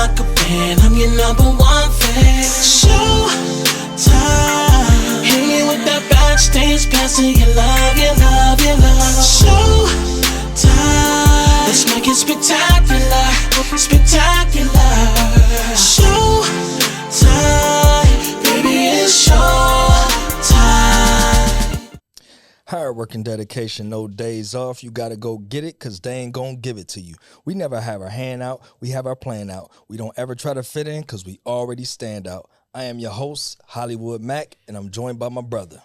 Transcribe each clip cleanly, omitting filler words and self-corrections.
lock up in, I'm your number one fan. Showtime. Hit me with that backstage passing, you love, you love, you love. Showtime. Let's make it spectacular, spectacular. Showtime, baby, it's showtime. Hard work and dedication, no days off. You gotta go get it, cause they ain't gonna give it to you. We never have our hand out, we have our plan out. We don't ever try to fit in, cause we already stand out. I am your host, Hollywood Mac, and I'm joined by my brother.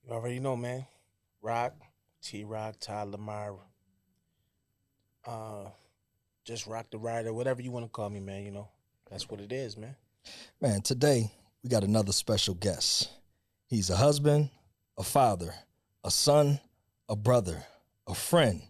You already know, man. Rock, T-Rock, Ty Lamar. Just Rock the Rider, whatever you want to call me, man, you know. That's what it is, man. Man, today we got another special guest. He's a husband, a father, a son, a brother, a friend,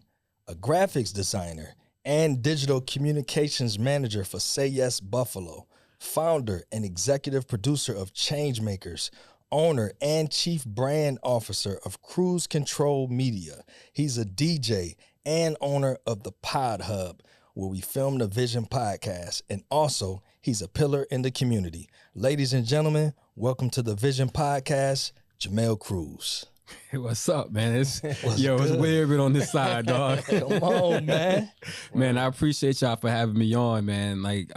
a graphics designer, and digital communications manager for Say Yes Buffalo, founder and executive producer of Changemakers, owner and chief brand officer of Cruz Control Media. He's a DJ and owner of the Pod Hub, where we film the Vision podcast, and also he's a pillar in the community. Ladies and gentlemen, welcome to the Vision podcast, Jamil Crews. Hey, what's up, man? It's good? weird on this side, dog. Come on, man. Man, I appreciate y'all for having me on, man. Like,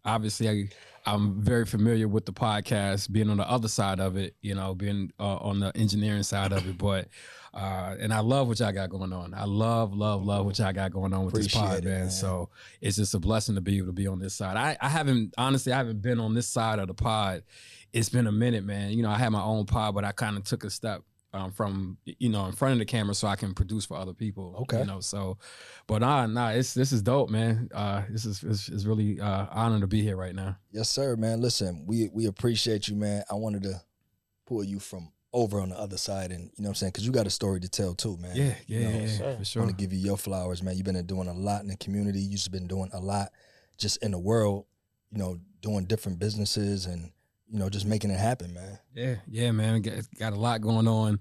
obviously, I'm very familiar with the podcast, being on the other side of it, you know, being on the engineering side of it. But, and I love what y'all got going on. I love what y'all got going on with this pod, man. So it's just a blessing to be able to be on this side. I haven't been on this side of the pod. It's been a minute, man. You know, I had my own pod, but I kind of took a step from, you know, in front of the camera so I can produce for other people. Okay. You know, so, but this is dope, man. This is really honor to be here right now. Yes, sir, man. Listen, we appreciate you, man. I wanted to pull you from over on the other side, and you know what I'm saying, because you got a story to tell too, man. Yeah, for sure. I want to give you your flowers, man. You've been doing a lot in the community. You've been doing a lot just in the world, you know, doing different businesses and, you know, just making it happen, man. Yeah, man. Got a lot going on.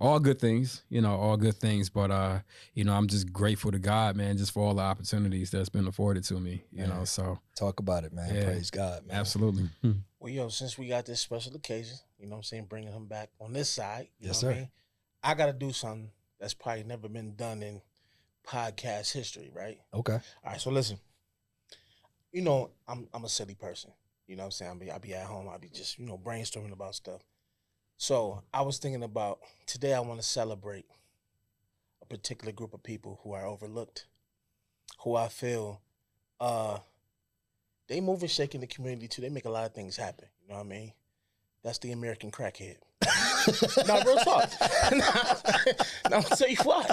All good things, you know, all good things. But, you know, I'm just grateful to God, man, just for all the opportunities that's been afforded to me, you know, so. Talk about it, man. Yeah, praise God, man. Absolutely. Well, yo, since we got this special occasion, you know what I'm saying, bringing him back on this side, you Yes, know what sir. I mean? I got to do something that's probably never been done in podcast history, right? Okay. All right, so listen. You know, I'm a silly person. You know what I'm saying? I be at home. I be just, you know, brainstorming about stuff. So I was thinking about, today I want to celebrate a particular group of people who are overlooked, who I feel they move and shake in the community too. They make a lot of things happen. You know what I mean? That's the American crackhead. Now, real talk. Now, I'm going to tell you why.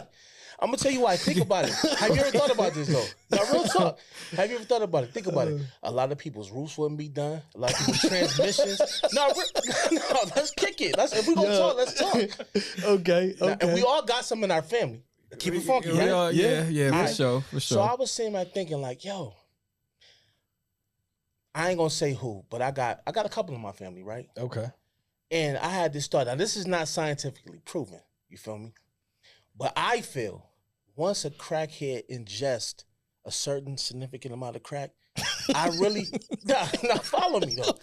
I'm going to tell you why. Think about it. Have you ever thought about this, though? Now, real talk. Have you ever thought about it? Think about it. A lot of people's roofs wouldn't be done. A lot of people's transmissions. No, let's kick it. If we're going to talk, let's talk. Okay. Now, and we all got some in our family. Keep it funky, right? Yeah, for sure. So I was sitting there thinking like, yo, I ain't going to say who, but I got a couple in my family, right? Okay. And I had this thought. Now, this is not scientifically proven. You feel me? But I feel once a crackhead ingests a certain significant amount of crack, I really now follow me though.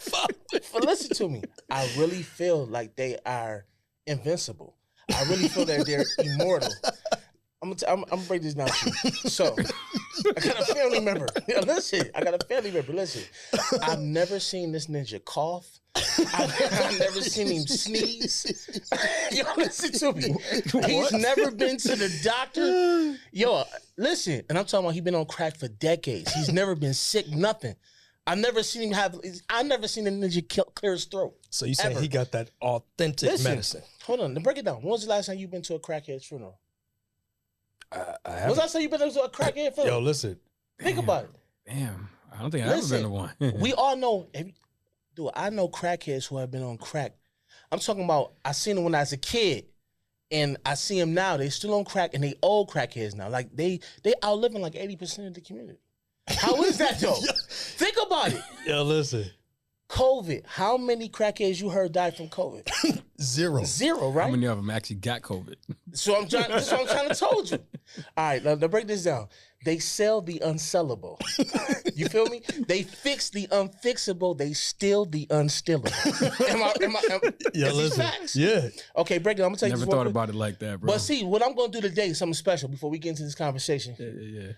But listen to me. I really feel like they are invincible. I really feel that they're immortal. I'm gonna break this down to you. So I got a family member. Listen, Listen, I've never seen this ninja cough. I've never seen him sneeze. Yo, listen to me. He's never been to the doctor. Yo, listen. And I'm talking about he's been on crack for decades. He's never been sick, nothing. I've never seen a ninja clear his throat. So you saying he got that authentic medicine? Hold on, break it down. When was the last time you've been to a crackhead's funeral? I When's haven't. the last time you've been to a crackhead funeral? Yo, listen. Think about it. Damn, I don't think I've ever been to one. We all know, I know crackheads who have been on crack. I'm talking about, I seen them when I was a kid, and I see them now. They still on crack, and they old crackheads now. Like, they outliving like 80% of the community. How is that, though? Think about it. Yo, listen. COVID. How many crackheads you heard died from COVID? Zero. Right? How many of them actually got COVID? So that's what I'm trying to told you. All right, now break this down. They sell the unsellable. You feel me? They fix the unfixable. They steal the unstillable. Yeah, listen. Facts. Yeah. Okay, break it. I'm gonna tell you. Never this real thought quick. about it like that, bro. But see, what I'm gonna do today is something special before we get into this conversation. Yeah.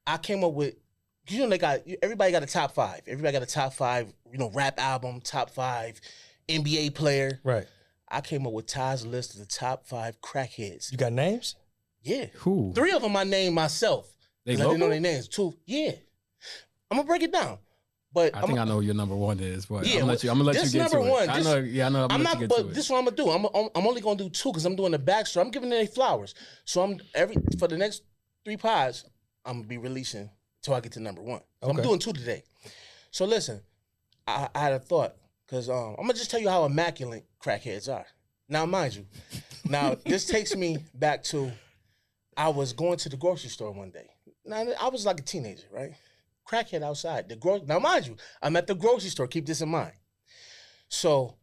I came up with, everybody got a top 5. Everybody got a top 5, rap album, top 5 NBA player. Right. I came up with Ty's list of the top 5 crackheads. You got names? Yeah. Who? 3 of them I named myself. They I didn't know local? their names. 2, yeah. I'm gonna break it down. But I think I know who your number 1 is, but Yeah, I'm gonna let this you get number to one, it. this- I know. I'm I'm gonna not, let you get but to this it. is what I'm gonna do. I'm only gonna do 2 because I'm doing the backstory. I'm giving their flowers. So for the next 3 pods, I'm gonna be releasing till I get to number 1. So I'm Okay. doing 2 today. So listen, I had a thought because I'm gonna just tell you how immaculate crackheads are. Now, mind you, this takes me back to I was going to the grocery store one day. Now I was like a teenager, right? Crackhead outside now, mind you, I'm at the grocery store. Keep this in mind. So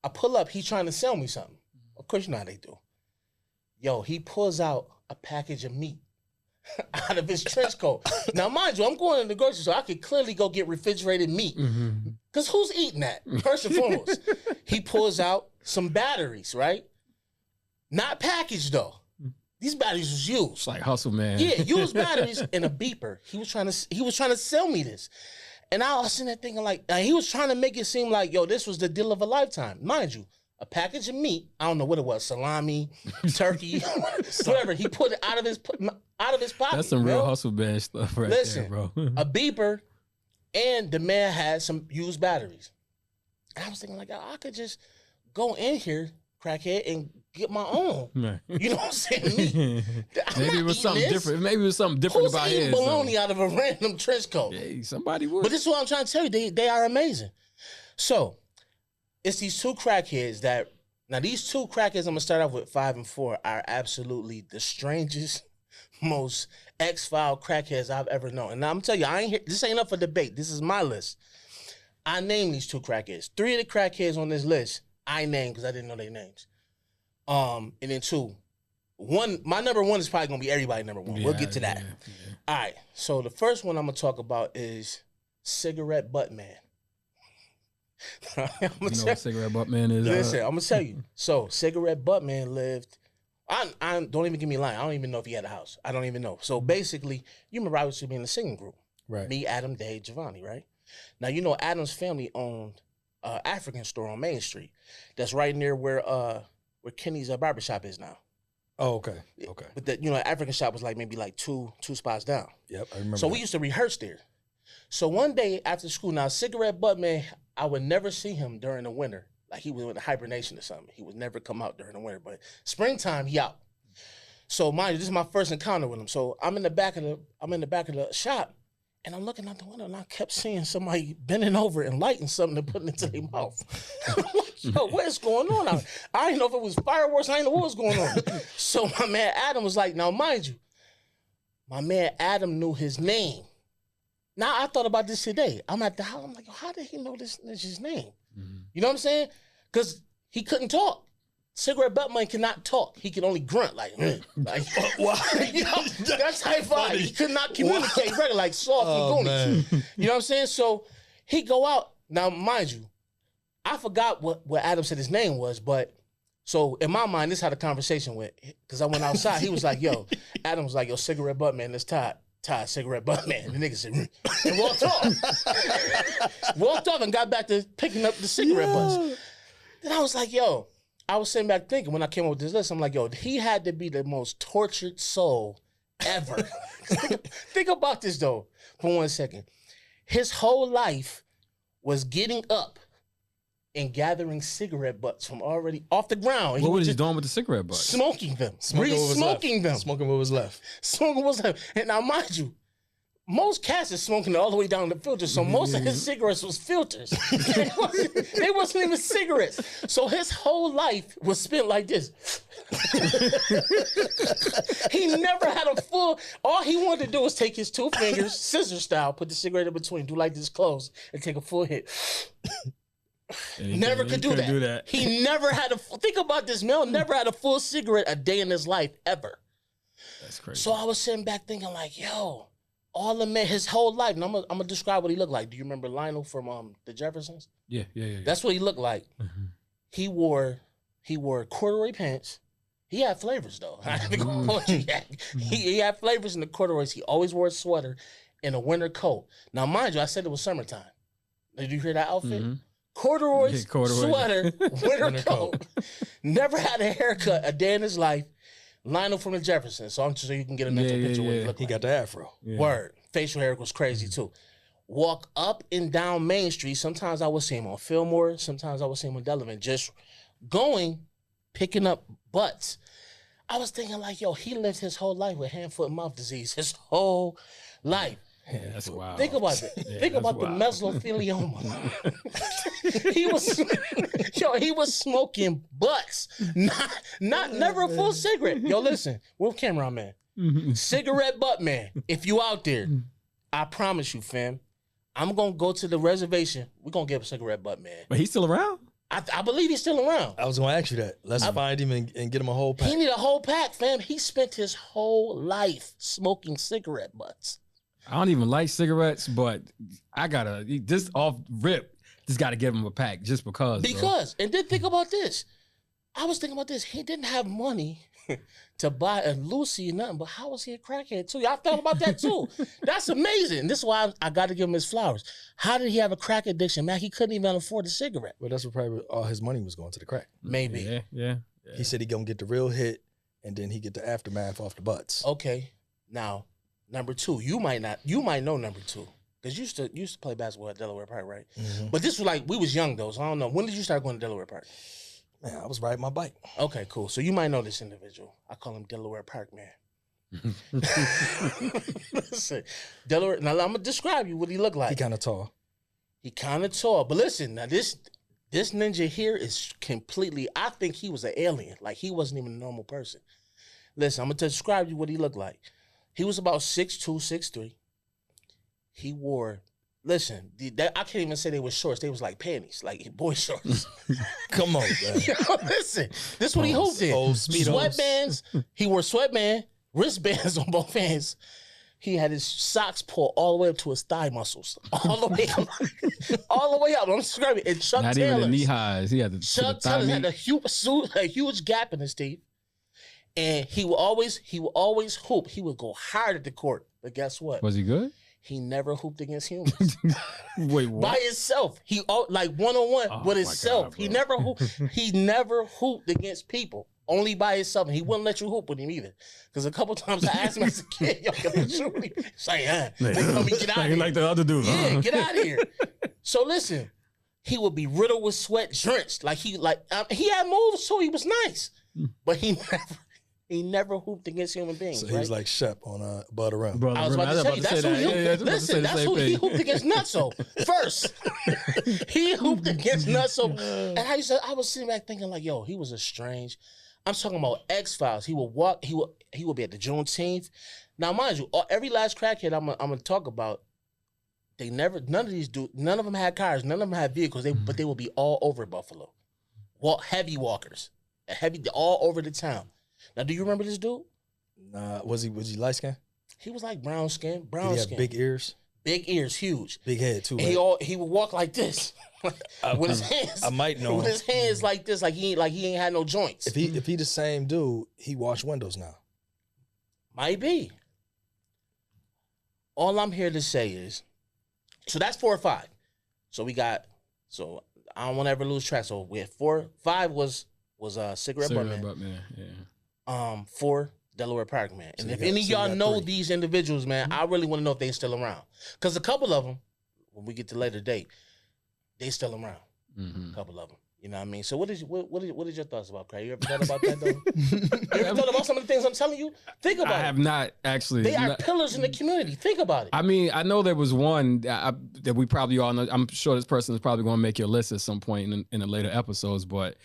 I pull up. He's trying to sell me something. Of course, you know how they do. Yo, he pulls out a package of meat out of his trench coat. Now, mind you, I'm going to the grocery store. I could clearly go get refrigerated meat. Because who's eating that, first and foremost? He pulls out some batteries, right? Not packaged, though. These batteries was used. It's like hustle, man. Yeah, used batteries and a beeper. He was trying to sell me this. And I was sitting there thinking he was trying to make it seem like, yo, this was the deal of a lifetime. Mind you, a package of meat, I don't know what it was, salami, turkey, whatever. He put it out of his pocket. That's some real bro. hustle man stuff right Listen, there, bro. A beeper, and the man had some used batteries. And I was thinking I could just go in here, crackhead, and get my own. Man. You know what I'm saying? Me. I'm Maybe not it was eating something this. different. Maybe it was something different Who's about eating his. bologna out of a random trench coat? Hey, somebody would. But this is what I'm trying to tell you. They are amazing. So it's these 2 crackheads these 2 crackheads I'm gonna start off with 5 and 4 are absolutely the strangest, most X-File crackheads I've ever known. And I'm telling you, this ain't up for debate. This is my list. I named these 2 crackheads. 3 of the crackheads on this list I named because I didn't know their names. And then 2. My number 1 is probably gonna be everybody number 1. We'll get to that. Yeah. All right. So the first one I'm gonna talk about is Cigarette Butt Man. You know what Cigarette Butt Man is? Listen, I'm gonna tell you. So Cigarette Butt Man lived. I don't even give me a line. I don't even know if he had a house. I don't even know. So basically, you remember I used to be in the singing group. Right. Me, Adam, Dave, Giovanni. Right. Now Adam's family owned an African store on Main Street. That's right near where Kenny's barbershop is now. Oh, okay. Okay. But the African shop was maybe two spots down. Yep, I remember. So that. we used to rehearse there. So one day after school, now Cigarette Butt Man, I would never see him during the winter. Like he was in hibernation or something. He would never come out during the winter. But springtime, he out. So mind you, this is my first encounter with him. So I'm in the back of the shop, and I'm looking out the window, and I kept seeing somebody bending over and lighting something and putting it into their mouth. I'm like, yo, what is going on? I didn't know if it was fireworks. I didn't know what was going on. So my man Adam was like, now mind you, my man Adam knew his name. Now I thought about this today. I'm at the house. I'm like, how did he know this is his name? Mm-hmm. You know what I'm saying? Because he couldn't talk. Cigarette Butt Man cannot talk. He could only grunt like that's type vibe. He could not communicate regular, like soft and goony. You know what I'm saying? So he go out. Now, mind you, I forgot what Adam said his name was, but so in my mind, this is how the conversation went. Because I went outside. He was like, yo, Adam was like, yo, Cigarette Butt Man, let's tie Cigarette Butt Man. The nigga said, and walked off. Walked off and got back to picking up the cigarette butts. Then I was like, yo, I was sitting back thinking when I came up with this list, I'm like, yo, he had to be the most tortured soul ever. think about this though for 1 second. His whole life was getting up and gathering cigarette butts from already off the ground. What was he doing with the cigarette butts? Smoking them. Smoking them. Smoking what was left. Smoking what was left. And now mind you, most cats is smoking all the way down the filter, so most of his cigarettes was filters. They wasn't even cigarettes. So his whole life was spent like this. He never had a full, all he wanted to do was take his 2 fingers, scissor style, put the cigarette in between, do like this close, and take a full hit. Never could do that. He never had think about this, man. Never had a full cigarette a day in his life ever. That's crazy. So I was sitting back thinking like, yo, all the man, his whole life. And I'm gonna describe what he looked like. Do you remember Lionel from the Jeffersons? Yeah. That's what he looked like. Mm-hmm. He wore corduroy pants. He had flavors though. He had flavors in the corduroys. He always wore a sweater and a winter coat. Now, mind you, I said it was summertime. Did you hear that outfit? Mm-hmm. Corduroys, sweater, winter coat. Never had a haircut a day in his life. Lionel from the Jeffersons. So I'm just so you can get a mental picture of what he looked like. He got the afro. Yeah. Word. Facial hair was crazy too. Walk up and down Main Street. Sometimes I would see him on Fillmore. Sometimes I would see him on Delavan. Just going, picking up butts. I was thinking like, yo, he lived his whole life with hand, foot, and mouth disease. His whole life. Yeah, that's wild. Think about it. Think about the mesothelioma. he was smoking butts. Never a full cigarette. Yo, listen, we're cameraman. Cigarette butt man. If you out there, I promise you, fam, I'm gonna go to the reservation. We're gonna get a cigarette butt man. But he's still around? I believe he's still around. I was gonna ask you that. Let's find him and get him a whole pack. He need a whole pack, fam. He spent his whole life smoking cigarette butts. I don't even like cigarettes, but I gotta this off rip. Just gotta give him a pack just because. And then think about this. I was thinking about this. He didn't have money to buy a Lucy or nothing, but how was he a crackhead too? Y'all thought about that too. That's amazing. This is why I got to give him his flowers. How did he have a crack addiction, man? He couldn't even afford a cigarette. Well, that's what probably all his money was going to the crack. Maybe. Yeah. He said he gonna get the real hit, and then he get the aftermath off the butts. Okay. Now, number two, you might know number two. Because you used to play basketball at Delaware Park, right? Mm-hmm. But this was like, we was young though, so I don't know. When did you start going to Delaware Park? Man, I was riding my bike. Okay, cool. So you might know this individual. I call him Delaware Park Man. Listen, Delaware. Now I'm gonna describe you what he looked like. He kind of tall. But listen, now this ninja here is completely. I think he was an alien. Like he wasn't even a normal person. Listen, I'm gonna describe you what he looked like. He was about 6'2", 6'3". He wore. Listen, I can't even say they were shorts. They was like panties, like boy shorts. Come on, man. Yo, listen, this is what he hooped in. Sweatbands. He wore sweatband, wristbands on both hands. He had his socks pulled all the way up to his thigh muscles. All the way up. All the way up. I'm describing. And Chuck Not Taylor's. Even the knee highs. He had the Chuck Taylor had a huge gap in his teeth. And he would always hoop. He would go hard at the court. But guess what? Was he good? He never hooped against humans. Wait, what? By himself. He like one-on-one with himself. God, he never hooped against people. Only by himself. And he wouldn't let you hoop with him either. Because a couple times I asked him as a kid, yo, can I shoot him? He's like, let me get out of here. Like the other dude. Yeah, get out of here. So listen, he would be riddled with sweat, drenched. He had moves too. He was nice. But he never hooped against human beings. So he was like Shep on Butter Rum. I was about to say, that's who listen, that's who he hooped against Nutso first. He hooped against Nutso. And I was sitting back thinking like, yo, he was a strange. I'm talking about X-Files. He would walk, he would be at the Juneteenth. Now, mind you, every last crackhead I'm gonna talk about, none of them had cars, none of them had vehicles, but they would be all over Buffalo. Heavy walkers. All over the town. Now, do you remember this dude? Nah, was he light skinned? He was like brown skin. Did he have big ears? Big ears, huge. Big head too. And he would walk like this, with his hands. I might know with his hands like this, like he ain't had no joints. If he the same dude, he wash windows now. Might be. All I'm here to say is, so that's 4 or 5. So we got. So I don't want to ever lose track. So we had 4, 5 was Cigarette Butt Man. Yeah. 4 Delaware Park Man. And if any of y'all know 3. These individuals, man, I really want to know if they still around. Because a couple of them, when we get to later date, they still around. Mm-hmm. A couple of them. You know what I mean? So what is your thoughts about Craig? You ever thought about that though? You ever thought about some of the things I'm telling you? Think about it. I have not actually. They are pillars in the community. Think about it. I mean, I know there was one that we probably all know. I'm sure this person is probably going to make your list at some point in the later episodes, but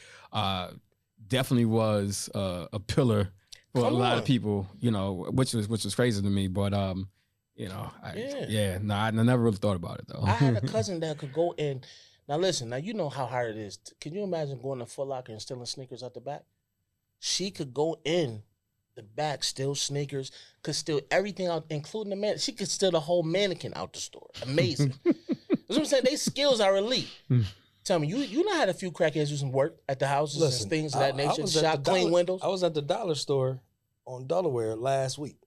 definitely was a pillar for a lot of people, you know, which was crazy to me. But you know, I never really thought about it though. I had a cousin that could go in. Now listen, now you know how hard it is. Can you imagine going to Foot Locker and stealing sneakers out the back? She could go in the back, steal sneakers, could steal everything out, including the man. She could steal the whole mannequin out the store. Amazing. That's what I'm saying. They skills are elite. Tell me, you know had a few crackheads do some work at the houses and things of that nature. Shop, clean windows. I was at the dollar store on Delaware last week.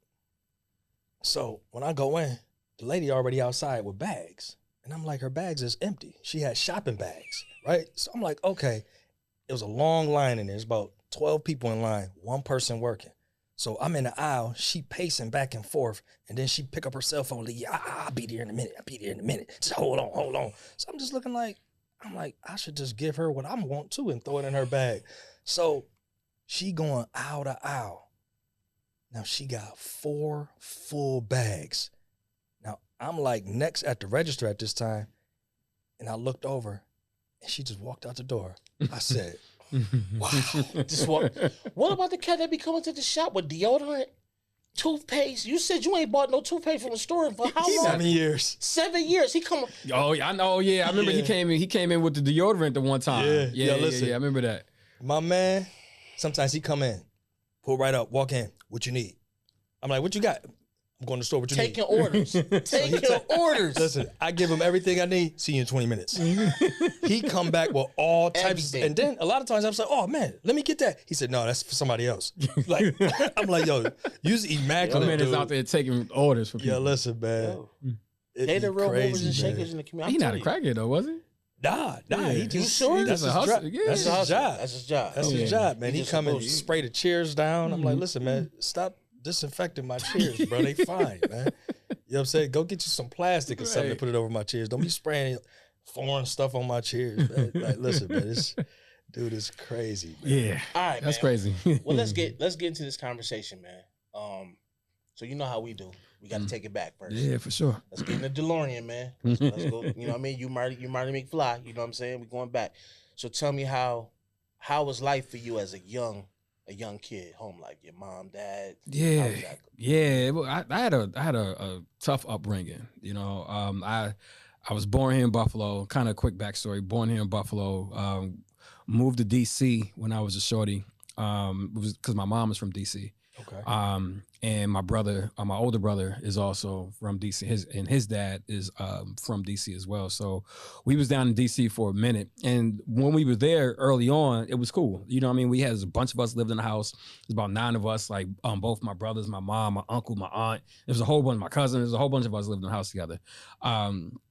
So when I go in, the lady already outside with bags. And I'm like, her bags is empty. She had shopping bags, right? So I'm like, okay. It was a long line in there. There's about 12 people in line, one person working. So I'm in the aisle, she pacing back and forth, and then she pick up her cell phone, like, yeah, I'll be there in a minute. Just hold on. So I'm just looking like, I should just give her what I want too and throw it in her bag. So she going aisle to aisle. Now she got 4 full bags. Now I'm like next at the register at this time, and I looked over, and she just walked out the door. I said, wow. Just walk. What about the cat that be coming to the shop with deodorant, toothpaste? You said you ain't bought no toothpaste from the store for how long? 7 years. 7 years. He come. Oh, I know. Yeah, I remember he came in with the deodorant the one time. Yeah. Listen, I remember that. My man, sometimes he come in, pull right up, walk in. What you need? I'm like, what you got? I'm going to the store. What you Taking need? orders. Taking orders. Listen, I give him everything I need. See you in 20 minutes. He come back with all types. Everything. And then a lot of times I'm like, oh man, let me get that. He said, no, that's for somebody else. Like, I'm like, yo, you's immaculate. My man is dude. out there taking orders for people. Yeah, listen, man. Yo. They the real movers and shakers in the community. He not a crackhead though, was he? Nah. Yeah. He just, sure? that's his That's a job. hustle. Yeah. That's his job. That's his job. That's his job, man. He just come and supposed to. spray the chairs down. I'm like, listen, man, stop disinfecting my chairs, bro. They fine, man. You know what I'm saying? Go get you some plastic or something to put it over my chairs. Don't be spraying foreign stuff on my chairs, man. Like, listen, man, this dude is crazy, man. Yeah. All right, That's man. crazy. Well, let's get into this conversation, man. So you know how we do. We got to take it back first. Yeah, for sure. Let's get in the DeLorean, man. Let's go. You know what I mean? You Marty McFly. You know what I'm saying? We're going back. So tell me how was life for you as a young kid, home life? Your mom, dad. Yeah, how was that? yeah. Well, I had a tough upbringing. You know, I was born here in Buffalo. Kind of quick backstory. Born here in Buffalo. Moved to DC when I was a shorty. It was because my mom is from DC. Okay. And my brother, my older brother, is also from DC. His dad is from DC as well. So we was down in DC for a minute. And when we were there early on, it was cool. You know what I mean? We had a bunch of us lived in the house. There's about 9 of us, like both my brothers, my mom, my uncle, my aunt. There was a whole bunch of my cousins. There's a whole bunch of us lived in the house together. I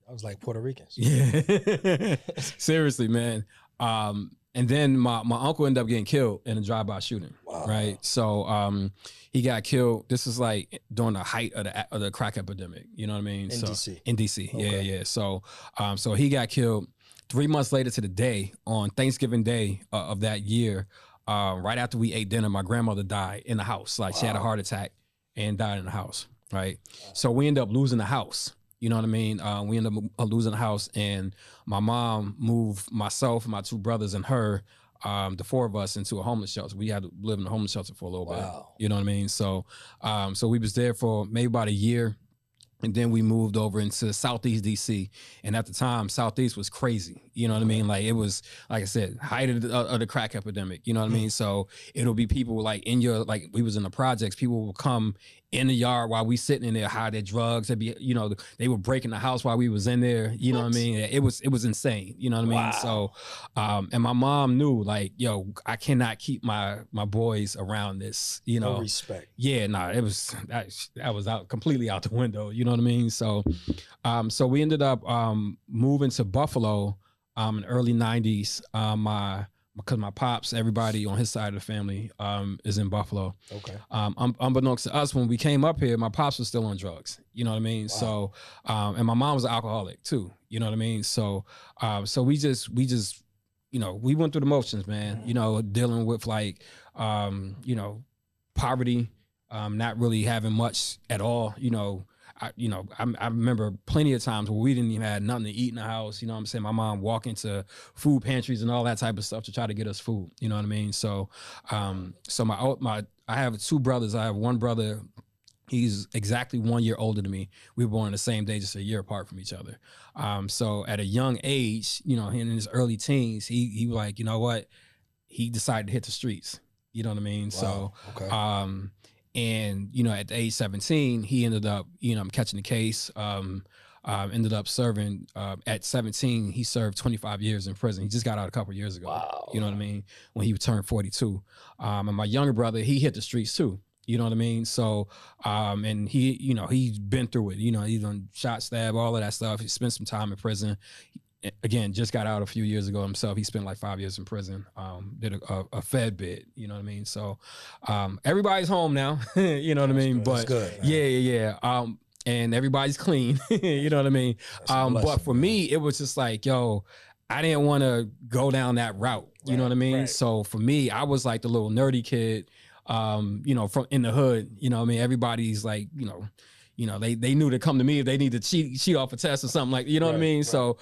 was like Puerto Ricans. Yeah. Seriously, man. And then my uncle ended up getting killed in a drive-by shooting. Wow. Right. So he got killed. This is like during the height of the crack epidemic. You know what I mean? In DC. In DC. Okay. Yeah. So so he got killed 3 months later to the day on Thanksgiving Day of that year. Right after we ate dinner, my grandmother died in the house. Like she had a heart attack and died in the house. Right. So we ended up losing the house. You know what I mean? We ended up losing the house, and my mom moved myself, my 2 brothers, and her, the 4 of us, into a homeless shelter. We had to live in a homeless shelter for a little bit. You know what I mean? So, so we was there for maybe about a year. And then we moved over into Southeast DC. And at the time, Southeast was crazy. You know what I mean? Like it was, like I said, height of the crack epidemic. You know what I mean? So it'll be people like like we was in the projects, people will come in the yard while we sitting in there, hide their drugs. They'd be, you know, they were breaking the house while we was in there. You know what I mean? It was insane. You know what I mean? So, and my mom knew, like, yo, I cannot keep my boys around this, you know. No respect. Yeah, nah, it was, that was out completely out the window. You know what I mean? So, so we ended up moving to Buffalo in the early 90s. Because my pops, everybody on his side of the family is in Buffalo. Okay. Unbeknownst to us, when we came up here, my pops was still on drugs. You know what I mean? Wow. So, and my mom was an alcoholic too. You know what I mean? So, so we just, you know, we went through the motions, man. You know, dealing with like, you know, poverty, not really having much at all. You know, I remember plenty of times where we didn't even have nothing to eat in the house. You know what I'm saying? My mom walking to food pantries and all that type of stuff to try to get us food. You know what I mean? So, so I have 2 brothers. I have one brother He's exactly 1 year older than me. We were born the same day, just a year apart from each other. So at a young age, you know, in his early teens, he was like, you know what? He decided to hit the streets. You know what I mean? Wow. So, Okay. and you know, at the age 17, he ended up, you know, catching the case. Ended up serving at 17. He served 25 years in prison. He just got out a couple years ago. Wow. You know what I mean? When he turned 42. And my younger brother, he hit the streets too. You know what I mean? So, and he, you know, he's been through it. You know, he's done shot, stab, all of that stuff. He spent some time in prison. Again, just got out a few years ago himself. He spent like 5 years in prison. Did a Fed bid. You know what I mean? So, everybody's home now. You know what I mean? That's good. Man. Yeah. And everybody's clean. You know what I mean? But for me, it was just like, yo, I didn't want to go down that route. You know what I mean? Right. So for me, I was like the little nerdy kid, you know, from in the hood. You know what I mean? Everybody's like, you know, they knew to come to me if they need to cheat off a test or something like, you know what I mean? So,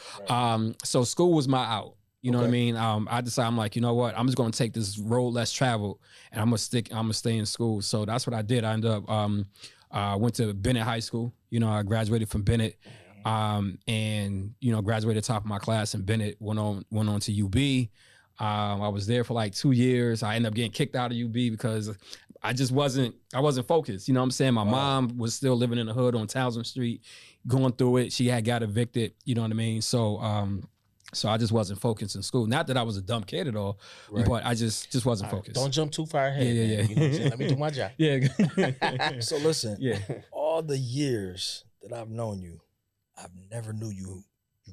so school was my out. You know what I mean? I decided, I'm like, you know what? I'm just going to take this road less traveled and I'm going to stay in school. So that's what I did. I ended up, went to Bennett High School. You know, I graduated from Bennett, and you know, graduated top of my class in Bennett. Went on to UB. I was there for like 2 years. I ended up getting kicked out of UB because I wasn't focused. You know what I'm saying? My mom was still living in the hood on Townsend Street, going through it. She had got evicted. You know what I mean? So, so I just wasn't focused in school. Not that I was a dumb kid at all, but I just wasn't focused. Don't jump too far ahead. Yeah. You know what I'm saying? Let me do my job. Yeah. So listen, Yeah. all the years that I've known you, I've never knew you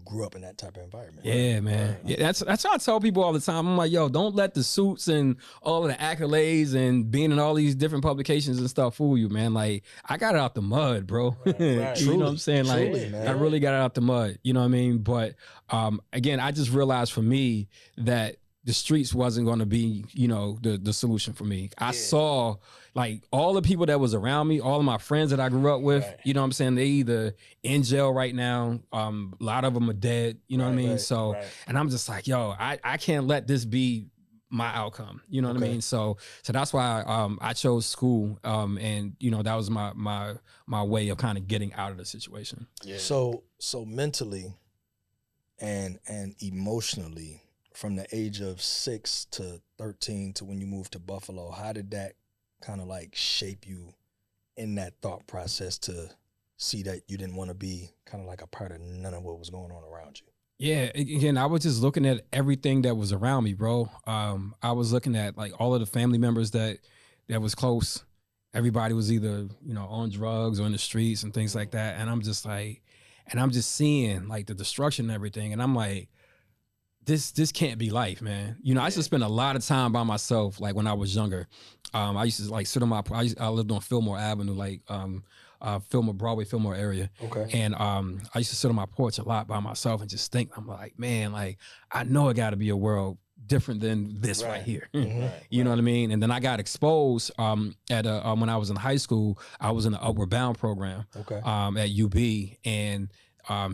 grew up in that type of environment. Yeah, man. Yeah, that's what I tell people all the time. I'm like, yo, don't let the suits and all of the accolades and being in all these different publications and stuff fool you, man. Like, I got it out the mud, bro. Right. You know what I'm saying? Like, Truly, man. I really got it out the mud. You know what I mean? But again, I just realized for me that the streets wasn't going to be, you know, the solution for me. I saw like all the people that was around me, all of my friends that I grew up with, you know what I'm saying? They either in jail right now. A lot of them are dead. You know what I mean? So, and I'm just like, yo, I can't let this be my outcome. You know what I mean? So that's why I chose school. And you know, that was my way of kind of getting out of the situation. Yeah. So mentally and emotionally, from the age of 6 to 13 to when you moved to Buffalo, how did that kind of like shape you in that thought process to see that you didn't want to be kind of like a part of none of what was going on around you? Yeah, again, I was just looking at everything that was around me, bro. I was looking at like all of the family members that was close. Everybody was either, you know, on drugs or in the streets and things like that. And I'm just like, and I'm just seeing like the destruction and everything. And I'm like, this can't be life, man. You know, I used to spend a lot of time by myself, like when I was younger. I used to like sit on my, I lived on Fillmore Avenue, like Broadway, Fillmore area. Okay. And I used to sit on my porch a lot by myself and just think, I'm like, man, like I know it got to be a world different than this right here. You know what I mean? And then I got exposed at when I was in high school. I was in the Upward Bound program at UB, and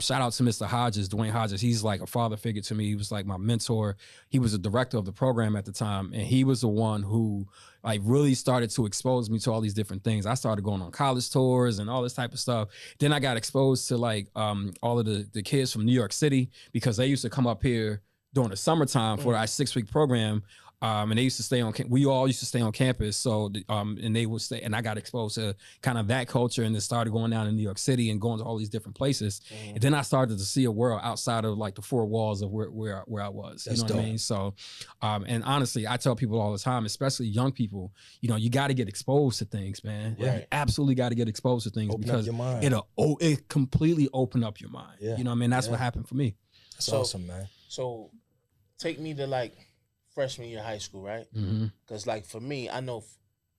shout out to Mr. Hodges, Dwayne Hodges. He's like a father figure to me. He was like my mentor. He was the director of the program at the time, and he was the one who like really started to expose me to all these different things. I started going on college tours and all this type of stuff. Then I got exposed to like all of the kids from New York City, because they used to come up here during the summertime for our 6-week program. And they used to stay on, we all used to stay on campus. So, and they would stay, and I got exposed to kind of that culture, and then started going down in New York City and going to all these different places. And then I started to see a world outside of like the 4 walls of where I was. That's what I mean? So, and honestly, I tell people all the time, especially young people, you know, you got to get exposed to things, man. You absolutely got to get exposed to things, because it completely open up your mind. You know what I mean? That's what happened for me. That's awesome, man. So take me to like freshman year of high school, right? Because like for me, I know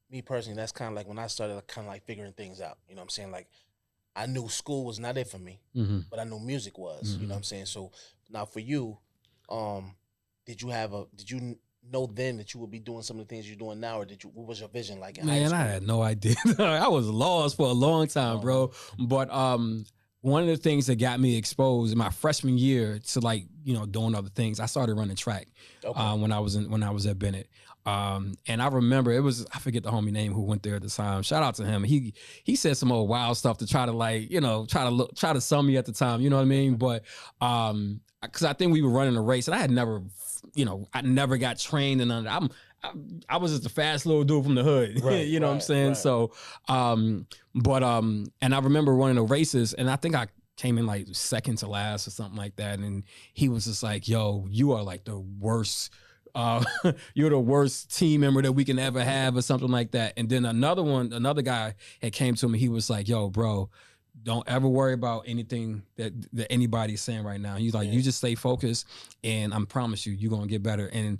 me personally, that's kind of like when I started kind of like figuring things out. You know what I'm saying? Like I knew school was not it for me, but I knew music was. You know what I'm saying? So now for you, did you know then that you would be doing some of the things you're doing now, or what was your vision like in high school? Man, I had no idea. I was lost for a long time, bro. But one of the things that got me exposed in my freshman year to like, you know, doing other things, I started running track when I was at Bennett. And I remember I forget the homie name who went there at the time. Shout out to him. He said some old wild stuff to try to like, try to sum me at the time, you know what I mean? But because I think we were running a race and I had never, I never got trained and I was just a fast little dude from the hood, Right, you know what I'm saying? right. So, and I remember running the races and I think I came in like second to last or something like that. And he was just like, yo, you are like the worst, you're the worst team member that we can ever have or something like that. And then another guy had came to me. He was like, yo, bro, don't ever worry about anything that anybody's saying right now. He's like, you just stay focused and I promise you're going to get better. And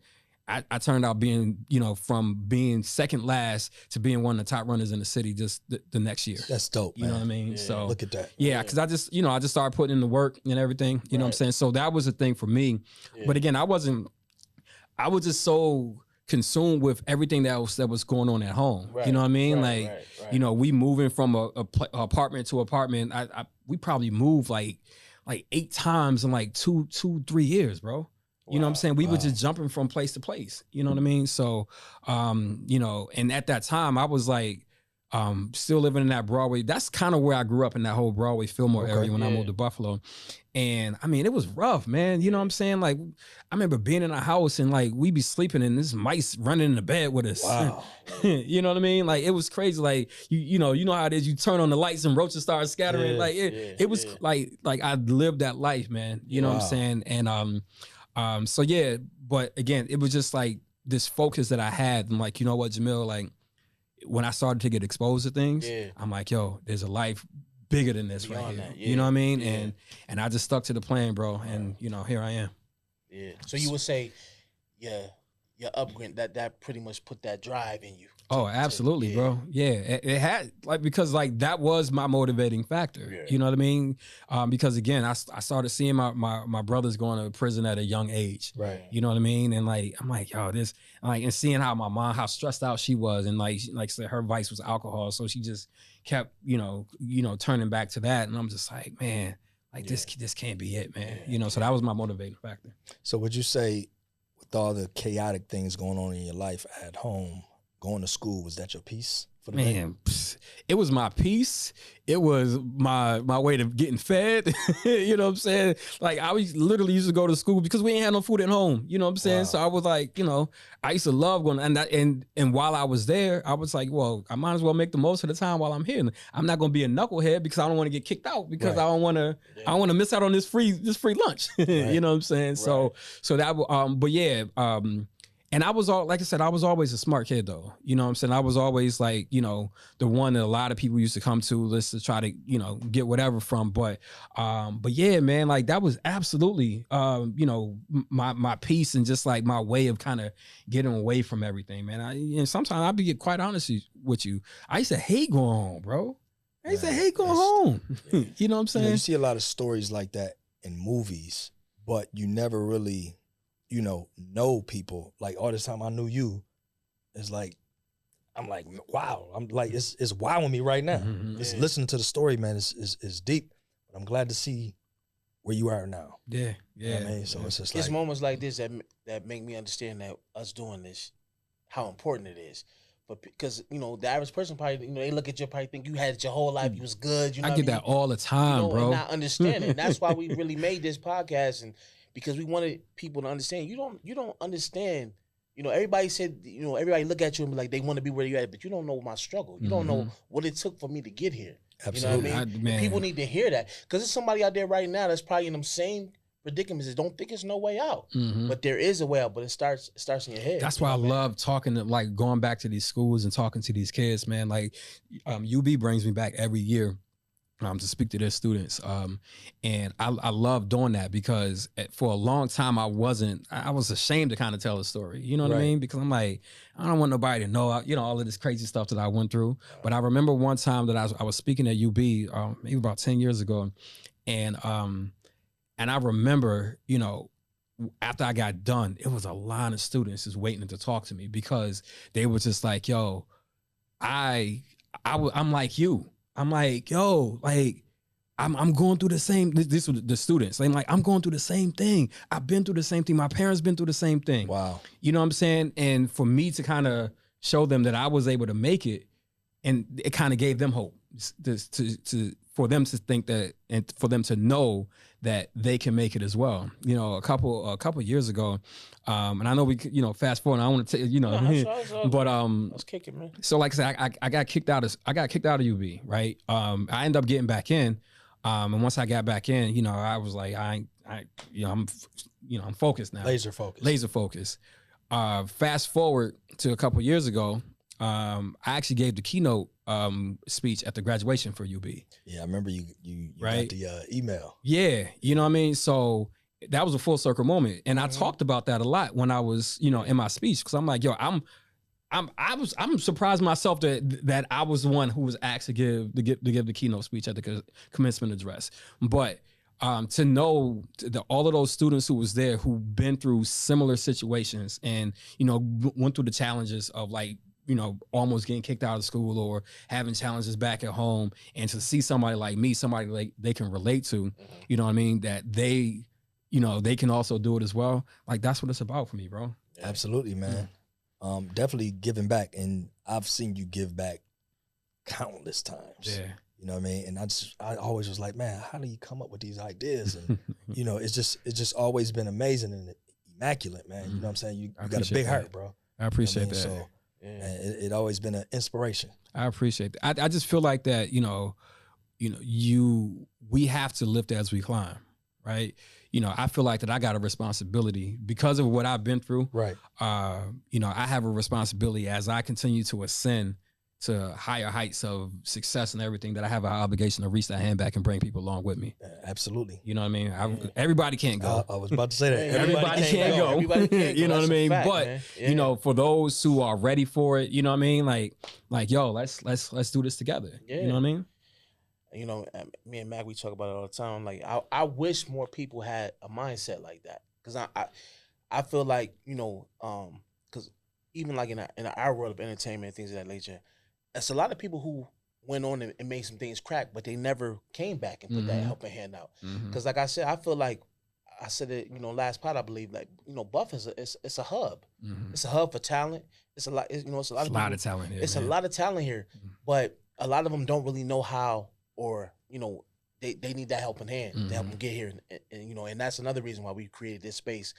I turned out being, from being second last to being one of the top runners in the city just the next year. That's dope, man. You know what I mean? Yeah. So Look at that. yeah, because I just started putting in the work and everything. You know what I'm saying? So that was a thing for me. Yeah. But again, I was just so consumed with everything that was going on at home. Right, You know what I mean? right, Like, right. we moving from a apartment to apartment. We probably moved like 8 times in like 2-3 years, bro. You know what I'm saying? We were just jumping from place to place. You know what I mean? So, and at that time I was like, still living in that Broadway. That's kind of where I grew up, in that whole Broadway Fillmore area when I moved to Buffalo. And I mean, it was rough, man. You know what I'm saying? Like, I remember being in a house and like we be sleeping and this mice running in the bed with us. Wow. You know what I mean? Like, it was crazy. Like, you know how it is. You turn on the lights and roaches start scattering. Yeah, like it was like I lived that life, man. You know what I'm saying? And so yeah, but again, it was just like this focus that I had. I'm like, you know what, Jamil, like when I started to get exposed to things, I'm like, yo, there's a life bigger than this Beyond right here. that, You know what I mean? yeah. And I just stuck to the plan, bro. And here I am. Yeah. So you would say, your upbringing that pretty much put that drive in you. Oh, absolutely, bro. Yeah, it had because that was my motivating factor. Yeah. You know what I mean? Because again, I started seeing my brothers going to prison at a young age. Right. You know what I mean? And like I'm like, yo, this and seeing how my mom, how stressed out she was, and like said, her vice was alcohol, so she just kept turning back to that, and I'm just like, man, like this can't be it, man. So that was my motivating factor. So would you say, with all the chaotic things going on in your life at home, going to school, was that your peace for the day? Man, it was my peace. It was my way of getting fed. You know what I'm saying? Like I literally used to go to school because we ain't had no food at home. You know what I'm saying? Wow. So I was like, I used to love going, and while I was there, I was like, well, I might as well make the most of the time while I'm here. I'm not gonna be a knucklehead because I don't want to get kicked out because I don't want to miss out on this free lunch. You know what I'm saying? So that but yeah. And I was like I said, I was always a smart kid though. You know what I'm saying? I was always like, the one that a lot of people used to come to just to try to, get whatever from. But yeah, man, like that was absolutely, my peace and just like my way of kind of getting away from everything, man. And sometimes I'll be quite honest with you. I used to hate going home, bro. I used to hate going home. You know what I'm saying? You see a lot of stories like that in movies, but you never really know people. Like all this time I knew you, it's like, I'm like, wow. I'm like, it's wowing me right now. Mm-hmm. It's listening to the story, man, is deep. But I'm glad to see where you are now. Yeah. You know what I mean? So it's just It's like, moments like this that make me understand that us doing this, how important it is. But because the average person probably they look at you probably think you had it your whole life, you was good. I get that all the time, bro. And not understanding. That's why we really made this podcast, and because we wanted people to understand. You don't understand. Everybody said, everybody look at you and be like, they want to be where you at, but you don't know my struggle. You don't know what it took for me to get here. absolutely. You know what I mean? People need to hear that because there's somebody out there right now that's probably in them same predicaments that don't think it's no way out. But there is a way out, but it starts in your head. That's why I love talking to, like, going back to these schools and talking to these kids, man. Like, UB brings me back every year to speak to their students. And I love doing that because for a long time I was ashamed to kind of tell a story. You know what I mean? Because I'm like, I don't want nobody to know, all of this crazy stuff that I went through. But I remember one time that I was speaking at UB, maybe about 10 years ago. And I remember, after I got done, it was a line of students just waiting to talk to me because they were just like, yo, I'm like you. I'm like, yo, like, I'm going through the same. This was the students. I'm like, I'm going through the same thing. I've been through the same thing. My parents been through the same thing. Wow. You know what I'm saying? And for me to kind of show them that I was able to make it, and it kind of gave them hope for them to think that, and for them to know that they can make it as well. You know, a couple years ago, and I know we, you know, fast forward. And I want to tell you, know, but let's kick it, man. So like I said, I got kicked out of UB, right? I ended up getting back in, and once I got back in, you know, I was like, I'm focused now, Laser focus. Fast forward to a couple years ago, I actually gave the keynote speech at the graduation for UB. Yeah, I remember you right? got the email. Yeah, you know what I mean? So that was a full circle moment. And I talked about that a lot when I was, you know, in my speech, because I'm like, yo, I'm surprised myself that I was the one who was asked to give the keynote speech at the commencement address. But to know all of those students who was there, who've been through similar situations and, you know, went through the challenges of, like, you know, almost getting kicked out of school or having challenges back at home, and to see somebody like me, somebody like they can relate to, you know what I mean, that they, you know, they can also do it as well. Like, that's what it's about for me, bro. Absolutely, man. Definitely giving back, and I've seen you give back countless times. Yeah. You know what I mean? And I always was like, man, how do you come up with these ideas? And you know, it's just always been amazing and immaculate, man. You know what I'm saying? You got a big heart, bro. I appreciate that. So it always been an inspiration. I appreciate that. I just feel like that, we have to lift as we climb, right? You know, I feel like that I got a responsibility because of what I've been through. Right. I have a responsibility as I continue to ascend to higher heights of success and everything, that I have an obligation to reach that hand back and bring people along with me. Absolutely. You know what I mean? Everybody can't go. I was about to say that. Everybody can't go. Everybody can't go. You know what I mean? Fact, but you know, for those who are ready for it, you know what I mean? Like, yo, let's do this together. Yeah. You know what I mean? You know, me and Mac, we talk about it all the time. Like, I wish more people had a mindset like that, because I feel like, you know, because even like in our world of entertainment and things of that nature, it's a lot of people who went on and made some things crack, but they never came back and put that helping hand out. Because like I said, I feel like I said it, you know, last pod, I believe, like, you know, Buff is it's a hub. It's a hub for talent. It's a lot. It's a lot of talent here. It's a lot of talent here, but a lot of them don't really know how, or, you know, they need that helping hand to help them get here, and you know, and that's another reason why we created this space,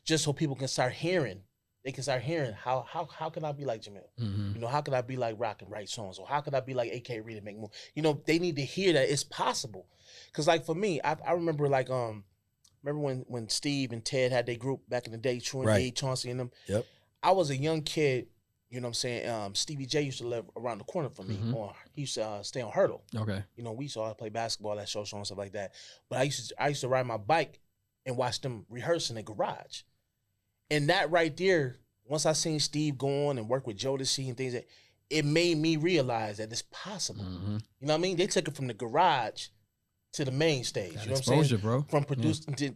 just so people can start hearing. They can start hearing how can I be like Jamil? You know, how can I be like Rock and write songs? Or how can I be like AK Reed and make moves? You know, they need to hear that it's possible. Cause like for me, I remember like remember when Steve and Ted had their group back in the day, True and Dave, Chauncey and them. Yep. I was a young kid, you know what I'm saying? Stevie J used to live around the corner from me. He used to stay on Hurdle. Okay. You know, we used to all play basketball at show and stuff like that. But I used to ride my bike and watch them rehearse in the garage. And that right there, once I seen Steve go on and work with Jodeci and things, it made me realize that it's possible. You know what I mean? They took it from the garage to the main stage. You know what I'm saying? Bro. From producing to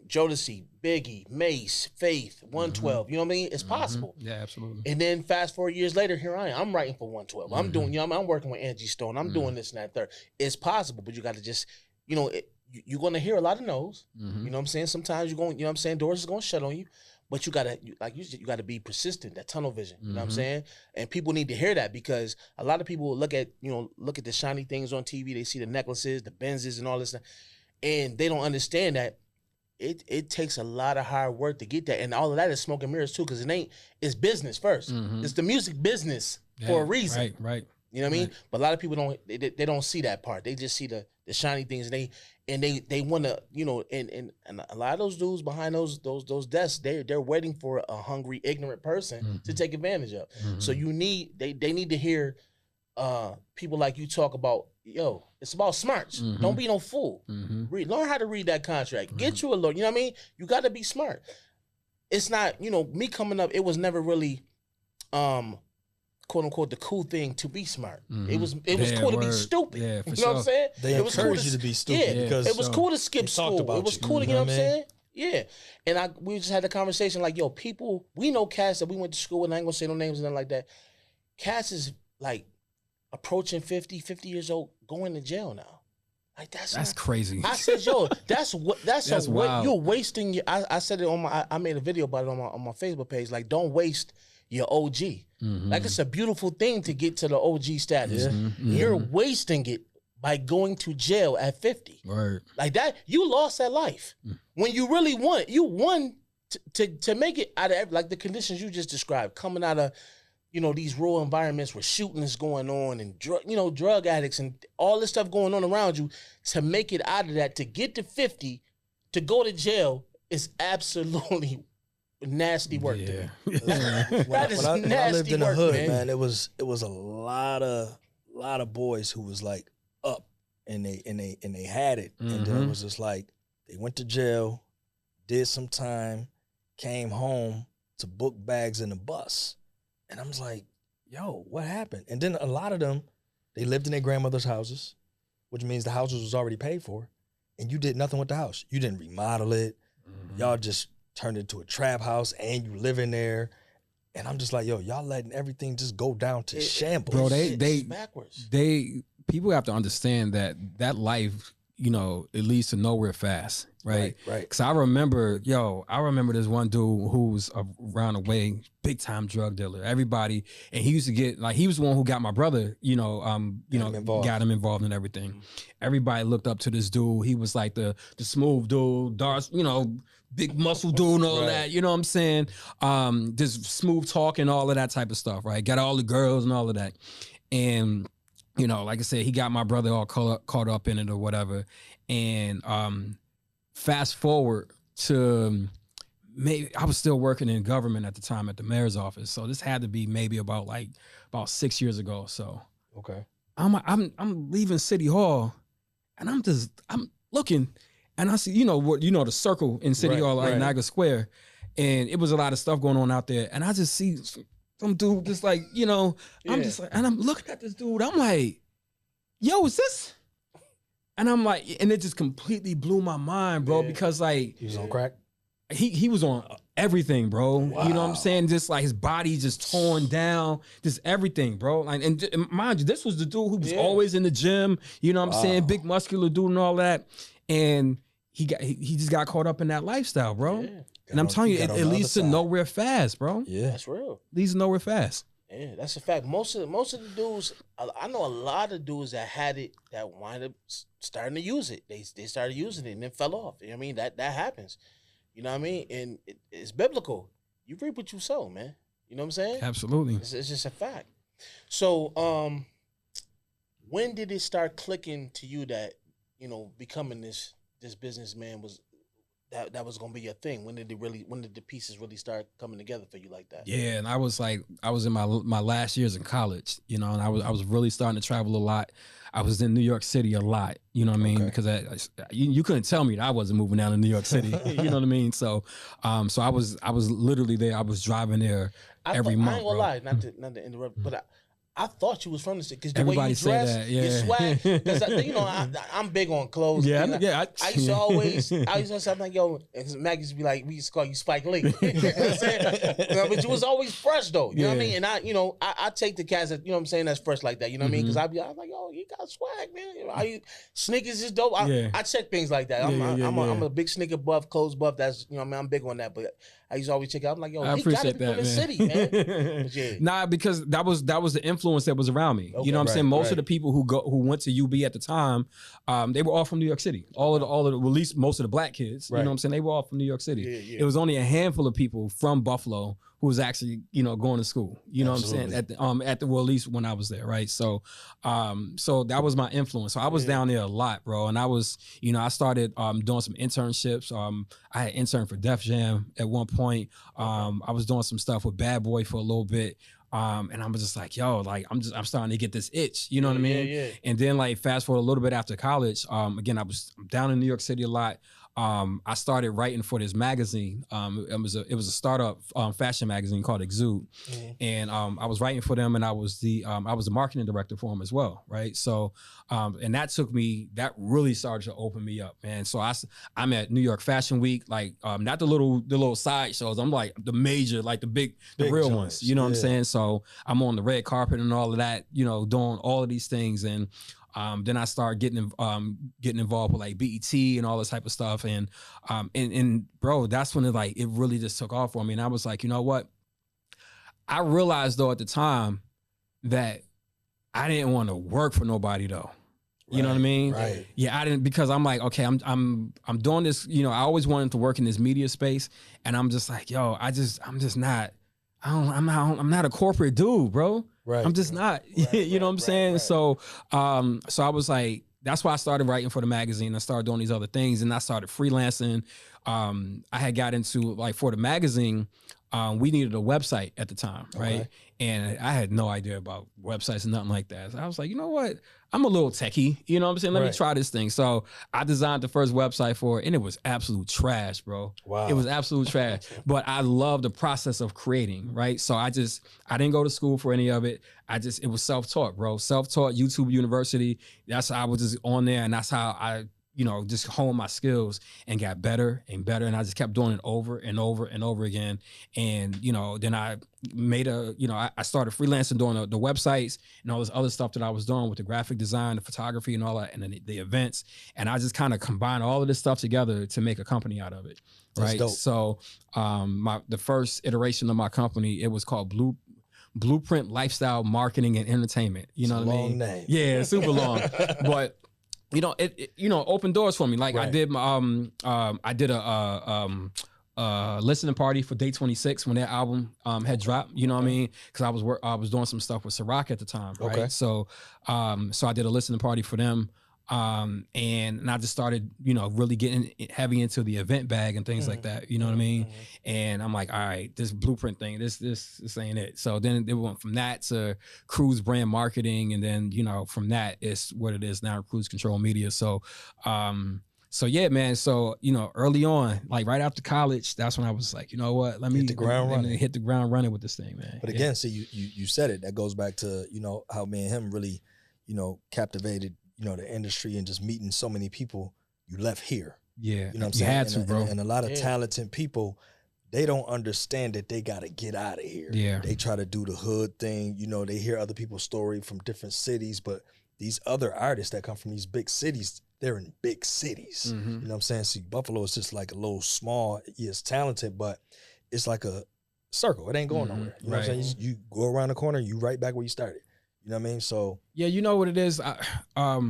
Jodeci, Biggie, Mace, Faith, 112. You know what I mean? It's possible. Yeah, absolutely. And then fast forward years later, here I am. I'm writing for 112. I'm doing, you know, I'm working with Angie Stone. I'm doing this and that third. It's possible, but you got to just, you know, you're going to hear a lot of no's. You know what I'm saying? Sometimes you're going, you know what I'm saying? Doors is going to shut on you. But you gotta, you gotta be persistent. That tunnel vision, you know what I'm saying? And people need to hear that, because a lot of people look at the shiny things on TV. They see the necklaces, the Benzes, and all this stuff, and they don't understand that it takes a lot of hard work to get that, and all of that is smoke and mirrors too, because it's business first. It's the music business for a reason. Right. You know what I mean? But a lot of people don't see that part. They just see the shiny things, and they want to, you know, and a lot of those dudes behind those desks, they're waiting for a hungry, ignorant person to take advantage of. So they need to hear people like you talk about, yo, it's about smarts. Don't be no fool. Learn how to read that contract. Get you a lawyer. You know what I mean? You got to be smart. It's not, you know, me coming up, it was never really quote unquote the cool thing to be smart. It was cool to be stupid. Yeah, for you know what I'm saying? They encourage you to be stupid, because it was cool to skip school. It was cool to, you know what I'm saying? Yeah. And we just had the conversation like, yo, people, we know cats that we went to school with, and I ain't gonna say no names and nothing like that. Cats is like approaching 50 years old, going to jail now. Like That's crazy. I said, yo, that's wild. you're wasting your. I said it on I made a video about it on my Facebook page. Like, don't waste your OG. Like, it's a beautiful thing to get to the OG status. You're wasting it by going to jail at 50. Right. Like that, you lost that life. When you really won, you won to make it out of like the conditions you just described, coming out of these rural environments where shooting is going on and drug addicts and all this stuff going on around you. To make it out of that, to get to 50, to go to jail is absolutely nasty work. Yeah. That is when nasty I lived in the work, hood, man. it was a lot of boys who was like up and they had it, and then it was just like they went to jail, did some time, came home to book bags in the bus. And I was like, yo, what happened? And then a lot of them, they lived in their grandmother's houses, which means the houses was already paid for, and you did nothing with the house. You didn't remodel it. Y'all just turned it into a trap house, and you live in there. And I'm just like, yo, y'all letting everything just go down to shambles. Bro, It's backwards. People have to understand that life, it leads to nowhere fast, right? Right. Because I remember this one dude who was around the way, big time drug dealer. Everybody, and he used to get he was the one who got my brother, got him involved in everything. Everybody looked up to this dude. He was like the smooth dude, dark, big muscle dude and all that. You know what I'm saying? Just smooth talking, all of that type of stuff, right? Got all the girls and all of that, and. Like I said, he got my brother all caught up in it or whatever. And fast forward to maybe I was still working in government at the time at the mayor's office. So this had to be maybe about 6 years ago or so. Okay. I'm leaving City Hall, and I'm looking, and I see the circle in City Hall, like Niagara Square, and it was a lot of stuff going on out there, and I just see some dude just I'm just like, and I'm looking at this dude. I'm like, yo, is this? And I'm like, and it just completely blew my mind, bro, because he was on crack. He was on everything, bro. Wow. You know what I'm saying? Just like his body just torn down, just everything, bro. Like, and mind you, this was the dude who was always in the gym. You know what I'm saying? Big muscular dude and all that. And he just got caught up in that lifestyle, bro. Yeah. And I'm telling you, it leads to nowhere fast, bro. Yeah, that's real. Leads to nowhere fast. Yeah, that's a fact. Most of the dudes, I know a lot of dudes that had it that wind up starting to use it. They started using it and then fell off. You know what I mean? That happens. You know what I mean? And it's biblical. You reap what you sow, man. You know what I'm saying? Absolutely. It's just a fact. So, when did it start clicking to you that becoming this businessman was? That was gonna be your thing. When did the pieces really start coming together for you like that? Yeah, and I was in my last years in college, and I was really starting to travel a lot. I was in New York City a lot, you know what I mean? Because you couldn't tell me that I wasn't moving down to New York City, you know what I mean? So, so I was literally there. I was driving there every month. I ain't gonna lie, not to interrupt, but I thought you was from the city because the Everybody way you dress, say that, yeah. your swag. Because I'm big on clothes. Yeah, I used to always say, I'm like, yo, and Maggie used to be like, we used to call you Spike Lee. You know what I'm saying? But you was always fresh though. You know what I mean? And I take the cats that what I'm saying, that's fresh like that. You know what I mean? Because I'm like, yo, you got swag, man. Sneakers is dope. I check things like that. I'm a big sneaker buff, clothes buff. That's I'm big on that. But I used to always check it out. I'm like, yo, I he got appreciate to be from the city, man. But yeah. Nah, because that was the influence that was around me. You know what I'm saying? Most of the people who went to UB at the time, they were all from New York City. All of the well, at least most of the black kids. You know what I'm saying? They were all from New York City. Yeah. It was only a handful of people from Buffalo who was actually going to school. You know what I'm saying? At the well, at least when I was there, right? So so that was my influence. So I was down there a lot, bro. And I was, I started doing some internships. I had interned for Def Jam at one point. I was doing some stuff with Bad Boy for a little bit. And I was just like, yo, like I'm starting to get this itch, you know what I mean? Yeah. And then like fast forward a little bit after college, again, I'm down in New York City a lot. I started writing for this magazine. It was a startup fashion magazine called Exude, and I was writing for them, and I was the marketing director for them as well, right? So, and that really started to open me up, man. So I'm at New York Fashion Week, like not the little side shows. I'm like the major, like the big real joints. ones. You know what I'm saying? So I'm on the red carpet and all of that, doing all of these things, and Then I started getting involved with like BET and all this type of stuff. And bro, that's when it really just took off for me. And I was like, you know what? I realized though at the time that I didn't want to work for nobody though. You know what I mean? Right. Yeah, I didn't, because I'm like, okay, I'm doing this, you know, I always wanted to work in this media space, and I'm just like, yo, I'm just not, I'm not a corporate dude, bro. Right. I'm just not. You know what I'm saying? right. So I was like, that's why I started writing for the magazine. I started doing these other things, and I started freelancing. I had got into, like, for the magazine, we needed a website at the time, right? Okay. And I had no idea about websites and nothing like that. So I was like, you know what? I'm a little techie, you know what I'm saying? Let me try this thing. So I designed the first website for it, and it was absolute trash, bro. Wow. It was absolute trash. But I love the process of creating, right? So I didn't go to school for any of it. It was self-taught, bro. Self-taught, YouTube University. That's how I was just on there, and that's how I, you know, just honed my skills and got better and better. And I just kept doing it over and over and over again. And, you know, then I made I started freelancing doing the websites and all this other stuff that I was doing with the graphic design, the photography and all that, and then the events. And I just kind of combined all of this stuff together to make a company out of it. That's Right. dope. So the first iteration of my company, it was called Blueprint Lifestyle Marketing and Entertainment. You know what I mean? Long name. Yeah, super long. But you know, it opened doors for me. Like I did I did a listening party for Day 26 when that album had dropped. You know what I mean? Because I was doing some stuff with Ciroc at the time, right? Okay. So I did a listening party for them. And I just started, you know, really getting heavy into the event bag and things like that. You know what I mean? And I'm like, all right, this Blueprint thing, this ain't it. So then it went from that to Cruz brand marketing, and then, you know, from that it's what it is now, Cruz Control Media. So yeah, man. So, you know, early on, like right after college, that's when I was like, you know what, let me hit the ground running with this thing, man. But again, see, you said it. That goes back to, you know, how me and him really, you know, captivated, you know, the industry, and just meeting so many people. You left here. Yeah. You know what I'm You saying? had to, bro. And a lot of talented people, they don't understand that they got to get out of here. Yeah. They try to do the hood thing. You know, they hear other people's story from different cities, but these other artists that come from these big cities, they're in big cities. You know what I'm saying? See, Buffalo is just like a little small. Yeah, it's talented, but it's like a circle. It ain't going nowhere. You know what I'm saying? You go around the corner, you right back where you started. You know what I mean? So yeah, you know what it is. I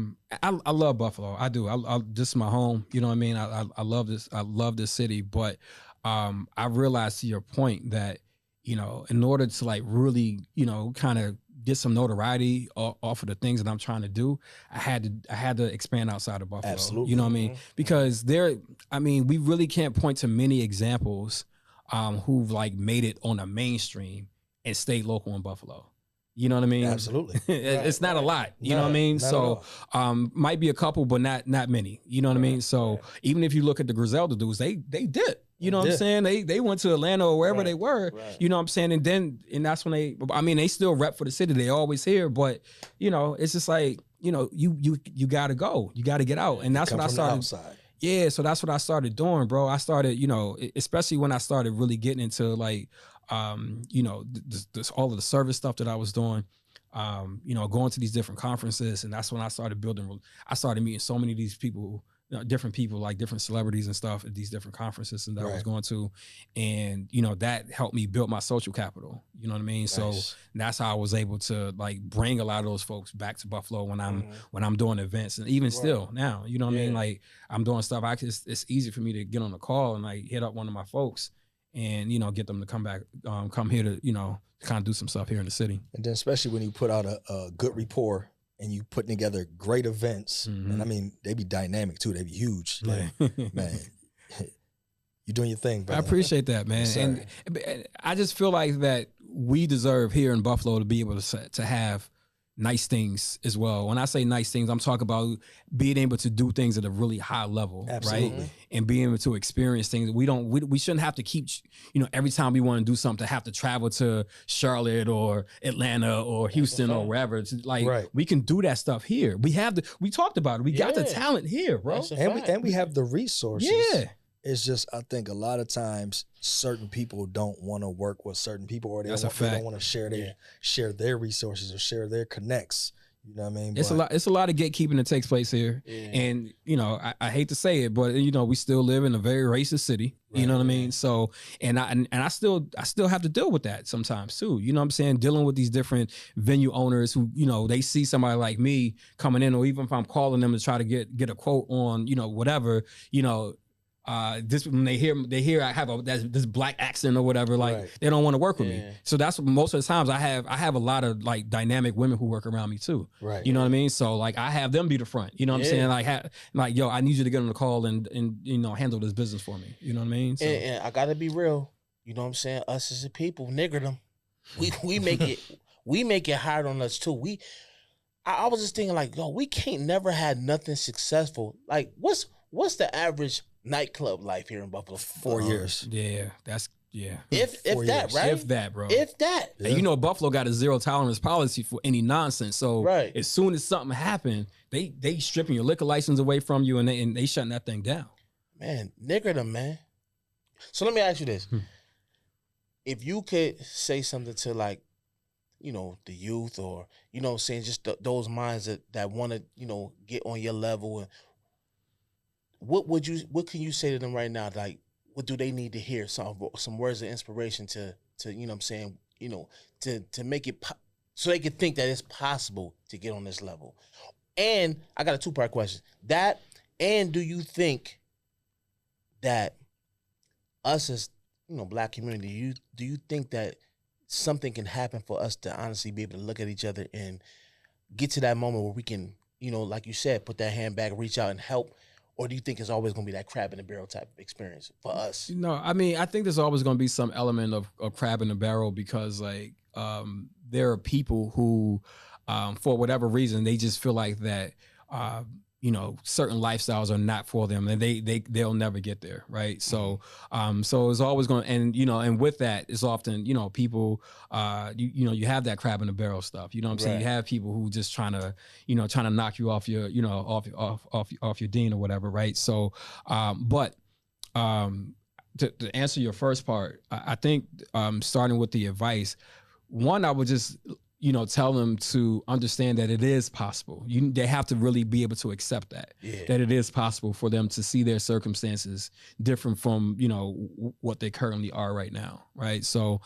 love Buffalo. I do. This is my home. You know what I mean? I love this. I love this city. But I realized, to your point, that, you know, in order to like really, you know, kind of get some notoriety off of the things that I'm trying to do, I had to expand outside of Buffalo. Absolutely. You know what I mean? Because we really can't point to many examples who've like made it on the mainstream and stayed local in Buffalo. You know what I mean? Absolutely. It's not a lot. You know what I mean? Not So might be a couple, but not many. You know what I mean? So even if you look at the Griselda dudes, they did. You know what I'm saying? They went to Atlanta or wherever they were. You know what I'm saying? And that's when they still rep for the city. They always here, but you know, it's just like, you know, you gotta go. You gotta get out. And that's what I started. Yeah, so that's what I started doing, bro. I started, you know, especially when I started really getting into like you know, this all of the service stuff that I was doing, you know, going to these different conferences. And that's when I started I started meeting so many of these people, you know, different people, like different celebrities and stuff at these different conferences and that I was going to. And, you know, that helped me build my social capital. You know what I mean? Nice. So that's how I was able to like bring a lot of those folks back to Buffalo when I'm doing events. And even still now, you know what I mean? Like I'm doing stuff. It's easy for me to get on the call and like hit up one of my folks and, you know, get them to come back, come here to, you know, kind of do some stuff here in the city. And then especially when you put out a good rapport and you putting together great events, and I mean, they be dynamic too. They be huge. Like, man, you doing your thing, brother. I appreciate that, man. Yes, and I just feel like that we deserve here in Buffalo to be able to have nice things as well. When I say nice things, I'm talking about being able to do things at a really high level, right? And being able to experience things. We shouldn't have to keep, you know, every time we want to do something, have to travel to Charlotte or Atlanta or Houston or wherever. It's like we can do that stuff here. We talked about it. We got the talent here, bro. And we have the resources. Yeah. It's just, I think a lot of times certain people don't want to work with certain people, or they don't want to share their resources or share their connects. You know what I mean? It's a lot. It's a lot of gatekeeping that takes place here, and I hate to say it, but we still live in a very racist city. Right. You know what I mean? So, and I still have to deal with that sometimes too. You know what I'm saying? Dealing with these different venue owners who they see somebody like me coming in, or even if I'm calling them to try to get a quote on whatever this when they hear I have this black accent or whatever, like they don't want to work with me. So that's most of the times I have a lot of like dynamic women who work around me too. Right. You know what I mean? So like I have them be the front. You know what I'm saying? Like yo, I need you to get on the call and handle this business for me. You know what I mean? So, and I gotta be real. You know what I'm saying? Us as a people, nigger them. We make it hard on us too. I was just thinking like, yo, we can't never had nothing successful. Like what's the average nightclub life here in Buffalo? 4 years. Yeah, that's If that, right? If that, bro. If that. Yeah. And Buffalo got a zero tolerance policy for any nonsense. So as soon as something happened, they stripping your liquor license away from you and they shutting that thing down. Man, nigger them, man. So let me ask you this. If you could say something to like, the youth or, saying just those minds that want to, get on your level, and what can you say to them right now? Like, what do they need to hear? Some words of inspiration to what I'm saying, to make it so they can think that it's possible to get on this level. And I got a 2-part question. That, and do you think that us as, black community, do you think that something can happen for us to honestly be able to look at each other and get to that moment where we can, like you said, put that hand back, reach out and help? Or do you think it's always going to be that crab in the barrel type of experience for us? I mean, I think there's always going to be some element of crab in the barrel because, like, there are people who, for whatever reason, they just feel like that, certain lifestyles are not for them, and they'll never get there, right? So, so it's always going, and with that, it's often people, you have that crab in the barrel stuff. You know what I'm saying? You have people who just trying to knock you off your, off your dean or whatever, right? So, but to answer your first part, I think starting with the advice, one, I would just tell them to understand that it is possible. They have to really be able to accept that it is possible for them to see their circumstances different from, what they currently are right now. Right. So,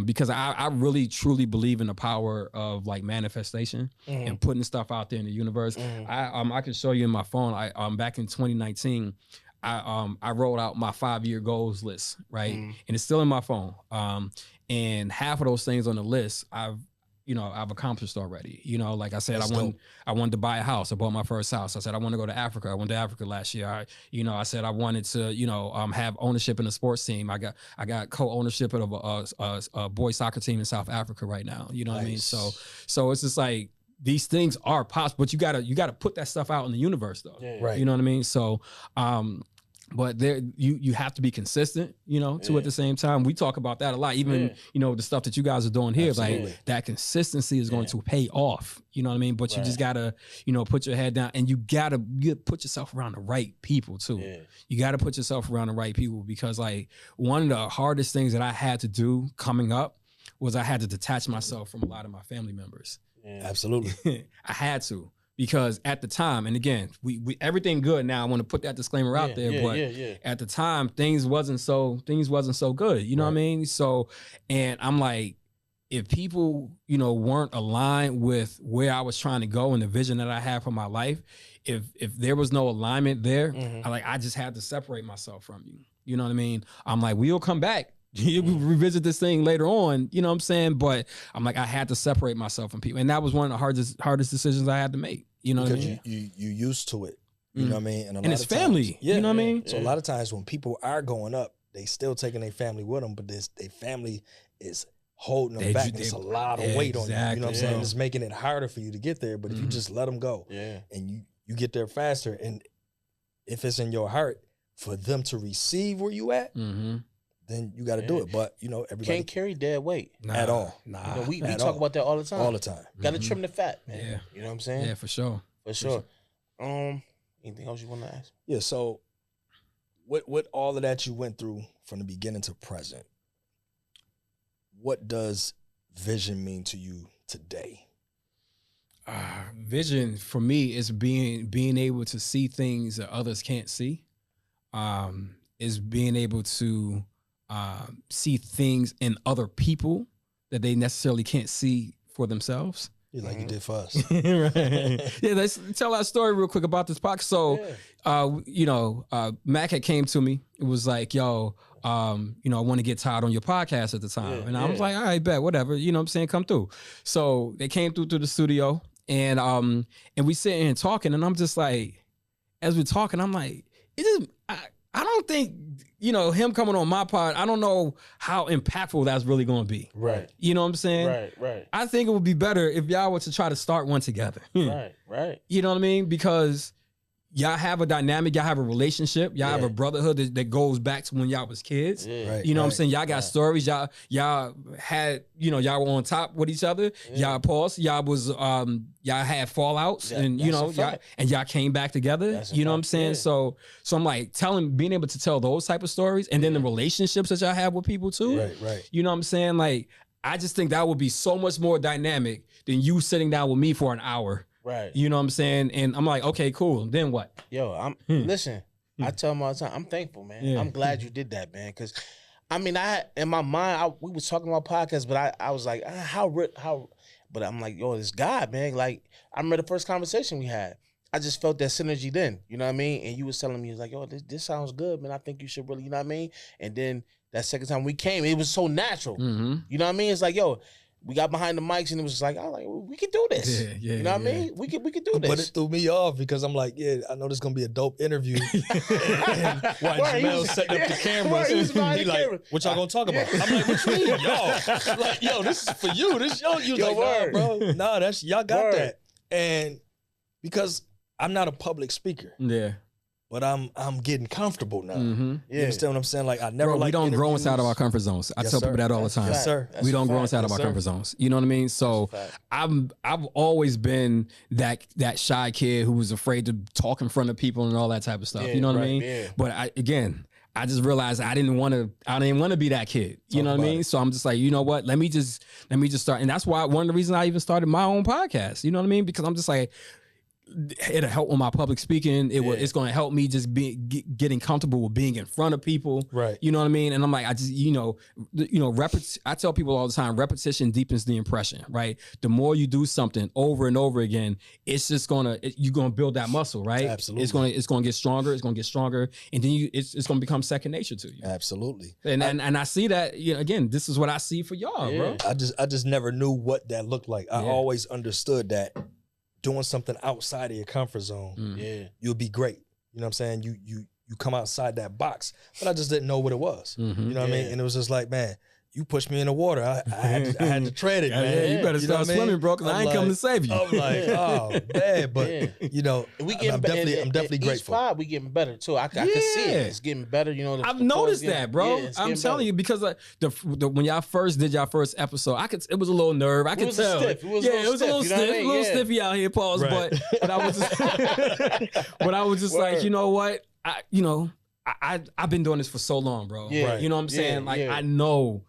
because I really truly believe in the power of like manifestation and putting stuff out there in the universe. I can show you in my phone. Back in 2019, I rolled out my 5-year goals list. Right. And it's still in my phone. And half of those things on the list, I've accomplished already. Like I said, I wanted to buy a house. I bought my first house. I said I want to go to Africa. I went to Africa last year. I said I wanted to, have ownership in a sports team. I got co-ownership of a boys soccer team in South Africa right now. You know what I mean? So it's just like these things are possible, but you gotta put that stuff out in the universe though. Yeah. Right. You know what I mean? So but there, you have to be consistent, too. At the same time, we talk about that a lot. Even the stuff that you guys are doing here, like that consistency is going to pay off. You know what I mean? But you just gotta, put your head down, and you gotta put yourself around the right people too. Yeah. You gotta put yourself around the right people because, like, one of the hardest things that I had to do coming up was I had to detach myself from a lot of my family members. Yeah. Absolutely, I had to. Because at the time, and again, we everything good now. I want to put that disclaimer out there, but at the time, things wasn't so good. You know what I mean? So, and I'm like, if people, weren't aligned with where I was trying to go and the vision that I had for my life, if there was no alignment there, I just had to separate myself from you. You know what I mean? I'm like, we'll come back. We revisit this thing later on, you know what I'm saying? But I'm like, I had to separate myself from people. And that was one of the hardest decisions I had to make. You know what I mean? You used to it. You know what I mean? And it's family. You know what I mean? So a lot of times when people are going up, they still taking their family with them, but their family is holding them back. It's a lot of weight on you. You know what I'm saying? It's making it harder for you to get there. But if you just let them go and you get there faster, and if it's in your heart for them to receive where you at, then you got to do it. But, everybody can't carry dead weight at all. We talk about that all the time. All the time. Got to trim the fat, man. Yeah. You know what I'm saying? Yeah, for sure. For sure. Anything else you want to ask? Yeah, so with all of that you went through from the beginning to present, what does vision mean to you today? Vision for me is being able to see things that others can't see. Is being able to see things in other people that they necessarily can't see for themselves. Like you did for us. Right. Yeah, let's tell that story real quick about this podcast. So, Mac had came to me. It was like, yo, I want to get tired on your podcast at the time. And I was like, all right, bet, whatever. You know what I'm saying? Come through. So they came through the studio and we sitting here talking and I'm just like, as we're talking, I'm like, I don't think, him coming on my pod, I don't know how impactful that's really going to be. Right. You know what I'm saying? Right. I think it would be better if y'all were to try to start one together. Right. You know what I mean? Because y'all have a dynamic, y'all have a relationship, y'all have a brotherhood that goes back to when y'all was kids. Yeah. Right, You know what I'm saying? Y'all got stories. Y'all had, y'all were on top with each other. Y'all paused. Y'all was y'all had fallouts, and y'all came back together. That's a You know what I'm fact, saying? yeah. So I'm like being able to tell those type of stories, and then the relationships that y'all have with people too. Right. You know what I'm saying? Like I just think that would be so much more dynamic than you sitting down with me for an hour. Right. You know what I'm saying? And I'm like, okay, cool. Then what? Yo, listen, I tell him all the time, I'm thankful, man. Yeah. I'm glad you did that, man. Cause in my mind, we was talking about podcasts, but I was like, how, but I'm like, yo, this God, man. Like, I remember the first conversation we had. I just felt that synergy then, you know what I mean? And you was telling me, you was like, yo, this sounds good, man. I think you should really, you know what I mean? And then that second time we came, it was so natural. Mm-hmm. You know what I mean? It's like, yo, we got behind the mics and it was just like, I was like, we can do this. You know what I mean? We can do this. But it threw me off because I'm like, I know this is gonna be a dope interview. And while Jamil setting up the cameras, he like, what y'all gonna talk about? I'm like, what you mean, y'all? Like, yo, this is for you. This yo, you like, nah, bro. Nah, that's y'all got that. And because I'm not a public speaker. Yeah. But I'm getting comfortable now. Mm-hmm. You understand what I'm saying? Like I never we don't grow inside of our comfort zones. I tell people that all the time. Yes, sir. We don't grow inside of our comfort zones. You know what I mean? So I've always been that shy kid who was afraid to talk in front of people and all that type of stuff. You know what I mean? Yeah. But I just realized I didn't want to be that kid. You know what I mean? So I'm just like, you know what? Let me just start. And that's why one of the reasons I even started my own podcast. You know what I mean? Because I'm just like, it'll help with my public speaking. It's going to help me just getting comfortable with being in front of people. Right. You know what I mean? And I'm like, I just, I tell people all the time, repetition deepens the impression, right? The more you do something over and over again, it's just you're going to build that muscle, right? Absolutely. It's going to get stronger. It's going to get stronger. And then it's going to become second nature to you. Absolutely. And I see that, again, this is what I see for y'all, bro. I just never knew what that looked like. I always understood that doing something outside of your comfort zone, you'll be great. You know what I'm saying? You come outside that box, but I just didn't know what it was. You know what I mean? And it was just like, man, you pushed me in the water. I had to tread it, man. Yeah, you better start swimming, bro, because I ain't coming to save you. I'm like, oh, man. But, I'm definitely grateful. Each pod, we getting better, too. I can see it. It's getting better. I've noticed that, bro. I'm telling you, because when y'all first did y'all first episode, it was a little nerve. I could tell. It was a little stiff. A little stiffy out here, pause. Right. But I was just like, you know what? I've been doing this for so long, bro. Yeah. You know what I'm saying? I know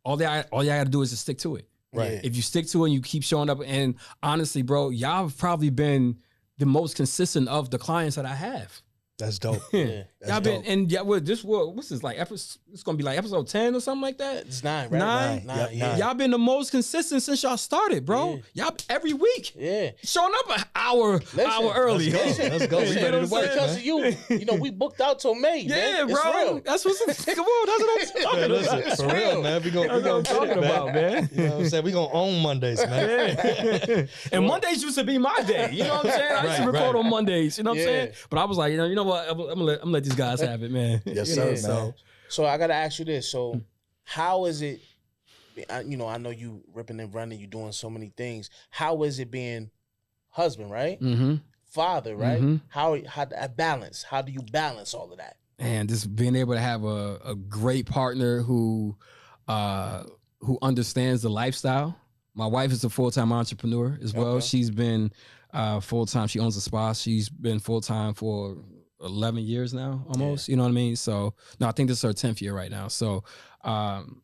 all y'all gotta do is just stick to it. Right. If you stick to it and you keep showing up, and honestly, bro, y'all have probably been the most consistent of the clients that I have. That's dope. Y'all been, and what's this like? It's gonna be like episode 10 or something like that. It's 9, right? 9. Yep, Y'all been the most consistent since y'all started, bro. Y'all every week. Yeah. Showing up an hour early. Let's go. We ready to work, because of you, we booked out till May. Yeah, man. bro. It's real. That's come on. That's what I'm talking about. Listen, for real, man. We gonna talking about, man. You know what I'm saying? We gonna own Mondays, man. And Mondays used to be my day. You know what I'm saying? I used to record on Mondays. You know what I'm saying? But I was like, you know what? I'm gonna let these guys have it, man. Yes, sir, man. So I gotta ask you this. So how is it? I know you ripping and running. You doing so many things. How is it being husband, right? Mm-hmm. Father, right? Mm-hmm. How that balance? How do you balance all of that? And just being able to have a great partner who understands the lifestyle. My wife is a full-time entrepreneur as well. Okay. She's been full-time. She owns a spa. She's been full-time for 11 years now, almost. You know what I mean? So no, I think this is her 10th year right now. So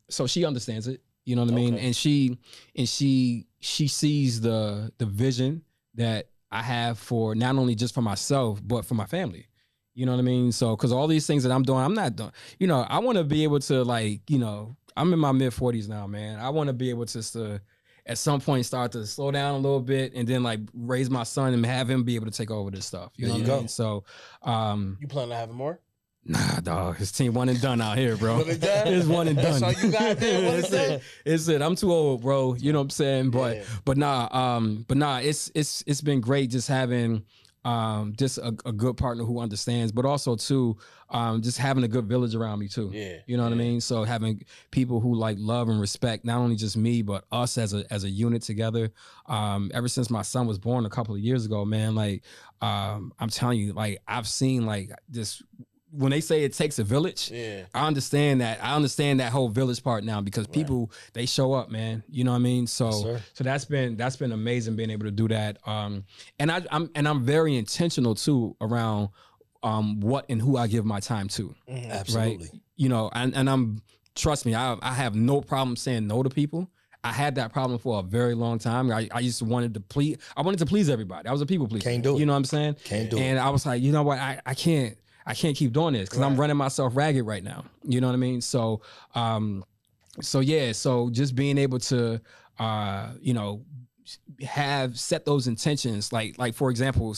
so she understands it. You know what I mean? And she sees the vision that I have for not only just for myself, but for my family. You know what I mean? So, because all these things that I'm doing, I'm not doing, you know, I want to be able to, like, you know, I'm in my mid 40s now, man. I want to be able to at some point start to slow down a little bit and then like raise my son and have him be able to take over this stuff. You know what I mean? So, you plan on having more? nah, dog. His team one and done out here, bro. One and done? It's one and done. That's all you got there, one and done? It's it. I'm too old, bro. You know what I'm saying? But Yeah. but nah, it's been great just having just a good partner who understands, but also too just having a good village around me too. Yeah. You know what I mean? So having people who like love and respect not only just me, but us as a unit together. Ever since my son was born a couple of years ago, man, like I'm telling you, like I've seen like this. When they say it takes a village, Yeah. I understand that. I understand that whole village part now because people they show up, man. You know what I mean? So so that's been amazing being able to do that. And I'm very intentional too around what and who I give my time to. Absolutely. Right? You know, and I'm trust me, I have no problem saying no to people. I had that problem for a very long time. I used to wanted to please everybody. I was a people pleaser. Can't do it. You know what I'm saying? Can't do it. And I was like, you know what? I can't keep doing this because I'm running myself ragged right now. You know what I mean? So, so just being able to, you know, set those intentions. Like for example,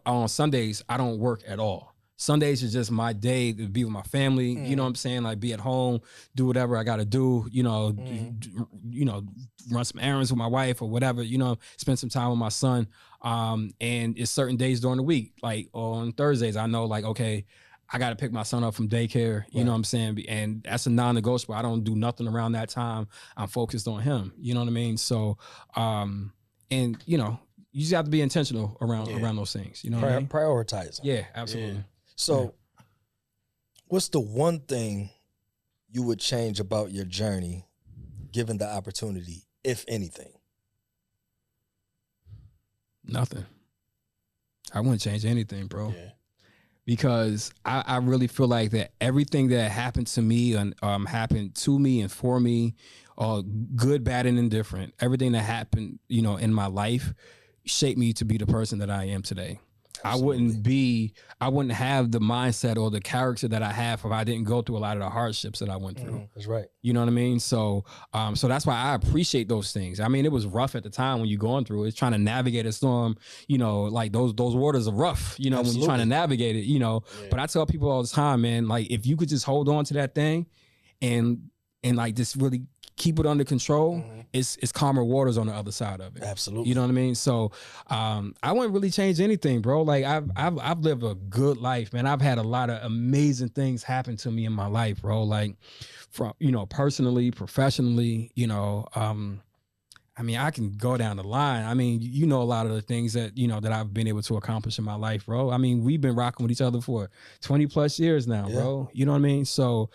on Sundays, I don't work at all. Sundays is just my day to be with my family. You know what I'm saying? Like be at home, do whatever I got to do, you know, run some errands with my wife or whatever, you know, spend some time with my son. And it's certain days during the week, like on Thursdays, I know like, okay, I got to pick my son up from daycare, you know what I'm saying? And that's a non-negotiable. I don't do nothing around that time. I'm focused on him. You know what I mean? So, and you know, you just have to be intentional around those things. You know what I mean? Prioritizing. Yeah, absolutely. Yeah. So, what's the one thing you would change about your journey, given the opportunity, if anything? Nothing. I wouldn't change anything, bro. Yeah. Because I really feel like that everything that happened to me and happened to me and for me, good, bad, and indifferent, everything that happened, you know, in my life shaped me to be the person that I am today. Absolutely. I wouldn't have the mindset or the character that I have if I didn't go through a lot of the hardships that I went through. That's right. You know what I mean? So, so that's why I appreciate those things. I mean, it was rough at the time when you're going through it, trying to navigate a storm, you know, like those waters are rough, you know, when you're trying to navigate it, you know, but I tell people all the time, man, like if you could just hold on to that thing and like just really keep it under control, it's calmer waters on the other side of it. Absolutely. You know what I mean? So I wouldn't really change anything, bro. Like I've lived a good life, man. I've had a lot of amazing things happen to me in my life, bro. Like from, you know, personally, professionally, you know, I mean, I can go down the line. I mean, you know, a lot of the things that, you know, that I've been able to accomplish in my life, bro. I mean, we've been rocking with each other for 20 plus years now, bro. You know what I mean? So,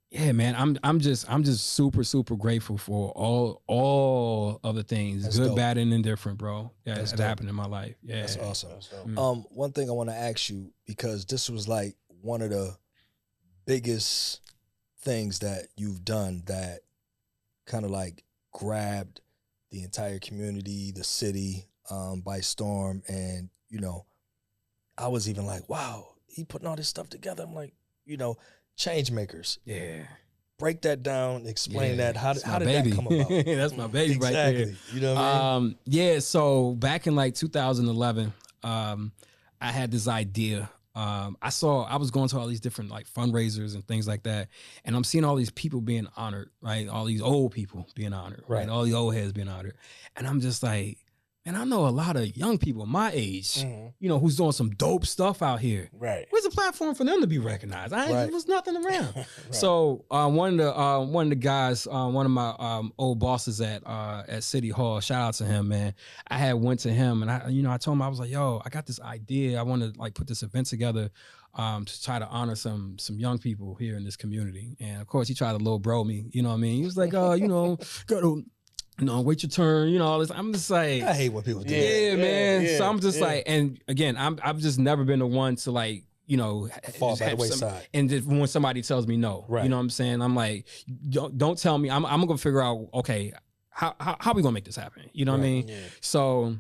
yeah, man, I'm just super, super grateful for all of the things, That's good, dope. bad, and indifferent, bro. That's That dope. happened in my life. Yeah, That's awesome. dope. One thing I want to ask you, because this was like one of the biggest things that you've done that kind of like grabbed the entire community, the city by storm. And, you know, I was even like, wow, he putting all this stuff together. I'm like, you know, change makers. yeah. Break that down. Explain that. How did my that baby. come about? That's my baby right there. Exactly. You know what I mean? Yeah, so back in like 2011, I had this idea. I was going to all these different like fundraisers and things like that, and I'm seeing all these people being honored, right? All these old people being honored, right? All these old heads being honored, and I'm just like, man, I know a lot of young people my age, you know, who's doing some dope stuff out here. Right. Where's the platform for them to be recognized? There was nothing around. Right. So one of the guys, one of my old bosses at City Hall, shout out to him, man. I had went to him and I told him, I was like, yo, I got this idea. I want to like put this event together to try to honor some young people here in this community. And of course he tried to low bro me, you know what I mean? He was like, you know, go to, you know, wait your turn, you know, all this. I'm just like, I hate when people do that. yeah, man. yeah, So I'm just like, and again, I've just never been the one to like, you know, Fall just by the have wayside. and just when somebody tells me no, Right. you know what I'm saying? I'm like, don't tell me. I'm gonna figure out, okay, how we gonna make this happen? You know what I mean? Yeah. So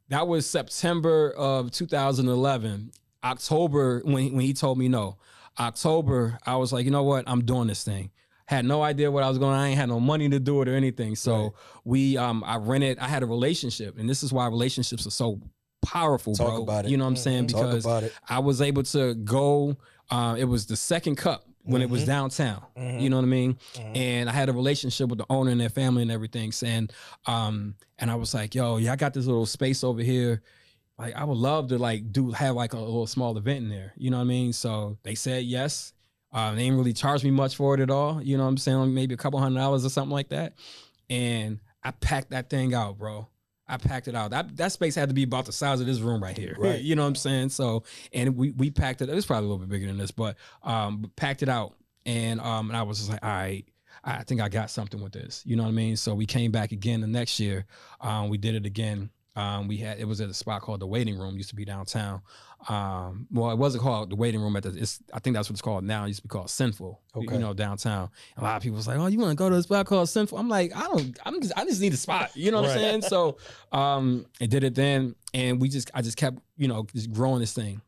that was September of 2011. October, when he told me no. October, I was like, you know what? I'm doing this thing. Had no idea what I was going. I ain't had no money to do it or anything. So I had a relationship, and this is why relationships are so powerful, bro. Talk about it. You know what I'm saying? Because Talk about it. I was able to go. It was the second cup when it was downtown. You know what I mean? And I had a relationship with the owner and their family and everything. And I was like, yo, I got this little space over here. Like, I would love to have like a little small event in there. You know what I mean? So they said yes. They didn't really charge me much for it at all. You know what I'm saying? Maybe a couple $100 or something like that. And I packed that thing out, bro. I packed it out. That space had to be about the size of this room right here. Right. You know what I'm saying? So, and we packed it. It was probably a little bit bigger than this, but packed it out. And I was just like, all right, I think I got something with this. You know what I mean? So we came back again the next year. We did it again. It was at a spot called the Waiting Room. Used to be downtown. Well, it wasn't called the Waiting Room I think that's what it's called now. It used to be called Sinful. Okay. You know, downtown. A lot of people was like, "Oh, you want to go to a spot called Sinful?" I'm like, I just need a spot. You know what I'm saying? So, I did it then, and I just kept, just growing this thing.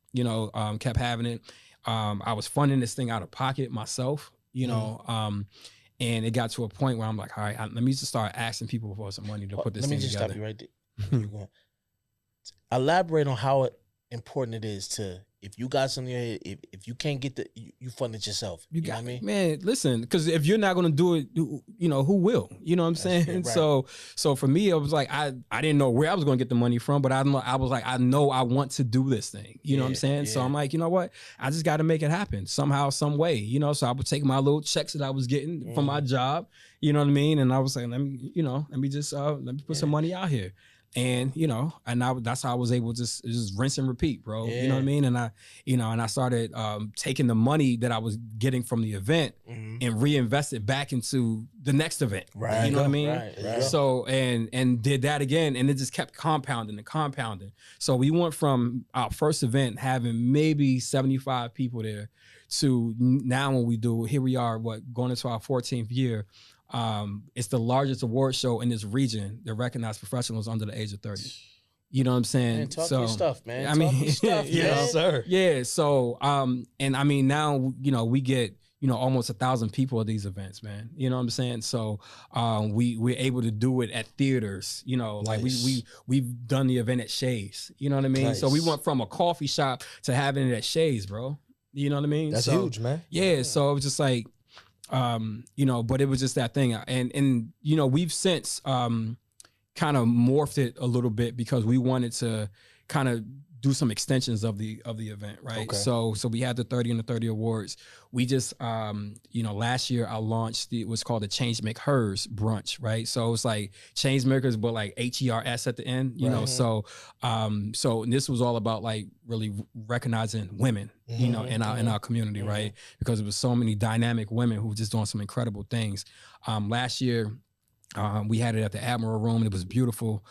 Kept having it. I was funding this thing out of pocket myself. And it got to a point where I'm like, all right, let me just start asking people for some money to put this thing together. Let me just stop you right there. Elaborate on how important it is to, if you got something in your head, if you can't get you fund it yourself. You got me, man. Listen, because if you're not gonna do it, who will? You know what I'm saying? Right. So for me, it was like I didn't know where I was gonna get the money from, but I was like, I know I want to do this thing. You know what I'm saying? So I'm like, you know what? I just got to make it happen somehow, some way. So I would take my little checks that I was getting from my job. You know what I mean? And I was like, let me put some money out here. And that's how I was able to just rinse and repeat, bro. Yeah. You know what I mean? And I started taking the money that I was getting from the event and reinvest it back into the next event. Right. You know what I mean? Right. So and did that again, and it just kept compounding and compounding. So we went from our first event having maybe 75 people there to now when we do, here we are, going into our 14th year. It's the largest award show in this region that recognize professionals under the age of 30. You know what I'm saying? Man, talk your stuff, man. I mean, your stuff, yes, sir. Yeah. So, and I mean, now, we get, almost 1,000 people at these events, man. You know what I'm saying? So, we're able to do it at theaters, like we've done the event at Shays, you know what I mean? Nice. So we went from a coffee shop to having it at Shays, bro. You know what I mean? That's huge, man. Yeah. So it was just like, but it was just that thing. And we've since kind of morphed it a little bit because we wanted to kind of do some extensions of the event, right? Okay. So we had the 30 and the 30 awards. We just last year I launched what's called the Change Make Hers brunch, right? So it's like change makers, but like HERS at the end, you know. So this was all about like really recognizing women, in our community, right? Because there was so many dynamic women who were just doing some incredible things. Last year, we had it at the Admiral Room. It was beautiful.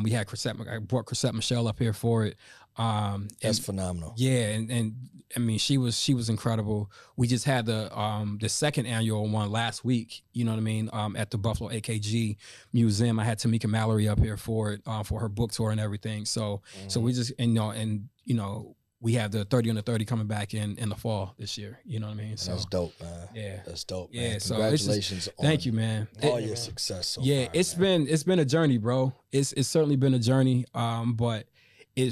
We had I brought Chrisette Michelle up here for it. That's phenomenal. Yeah, and I mean she was incredible. We just had the second annual one last week. You know what I mean? At the Buffalo AKG Museum, I had Tamika Mallory up here for it for her book tour and everything. So we just we have the 30 under 30 coming back in the fall this year. You know what I mean? So that's dope, man. Yeah, that's dope. Yeah, man. so Congratulations! Thank you, man. All your success. So yeah, far, it's been a journey, bro. It's certainly been a journey. But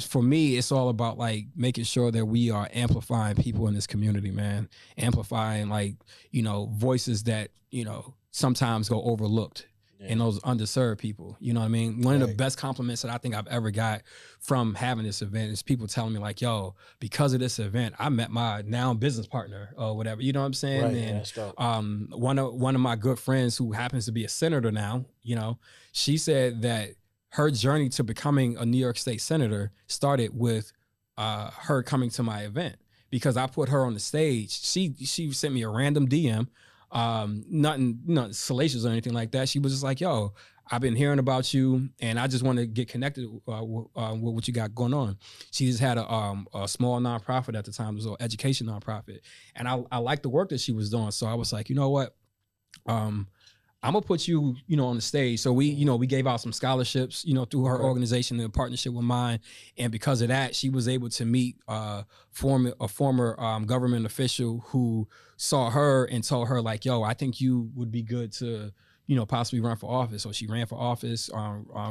for me, it's all about like making sure that we are amplifying people in this community, man. Amplifying voices that sometimes go overlooked. Yeah. And those underserved people, you know what I mean? One of the best compliments that I think I've ever got from having this event is people telling me like, yo, because of this event, I met my now business partner or whatever, you know what I'm saying? Right, and that's dope. one of my good friends who happens to be a senator now, she said that her journey to becoming a New York State senator started with her coming to my event because I put her on the stage. She sent me a random DM. Nothing salacious or anything like that. She was just like, yo, I've been hearing about you and I just want to get connected with what you got going on. She just had a small nonprofit at the time. It was an education nonprofit. And I liked the work that she was doing. So I was like, you know what? I'm gonna put you, on the stage. So we gave out some scholarships, through her organization in partnership with mine. And because of that, she was able to meet a former government official who saw her and told her like, yo, I think you would be good to, possibly run for office. So she ran for office,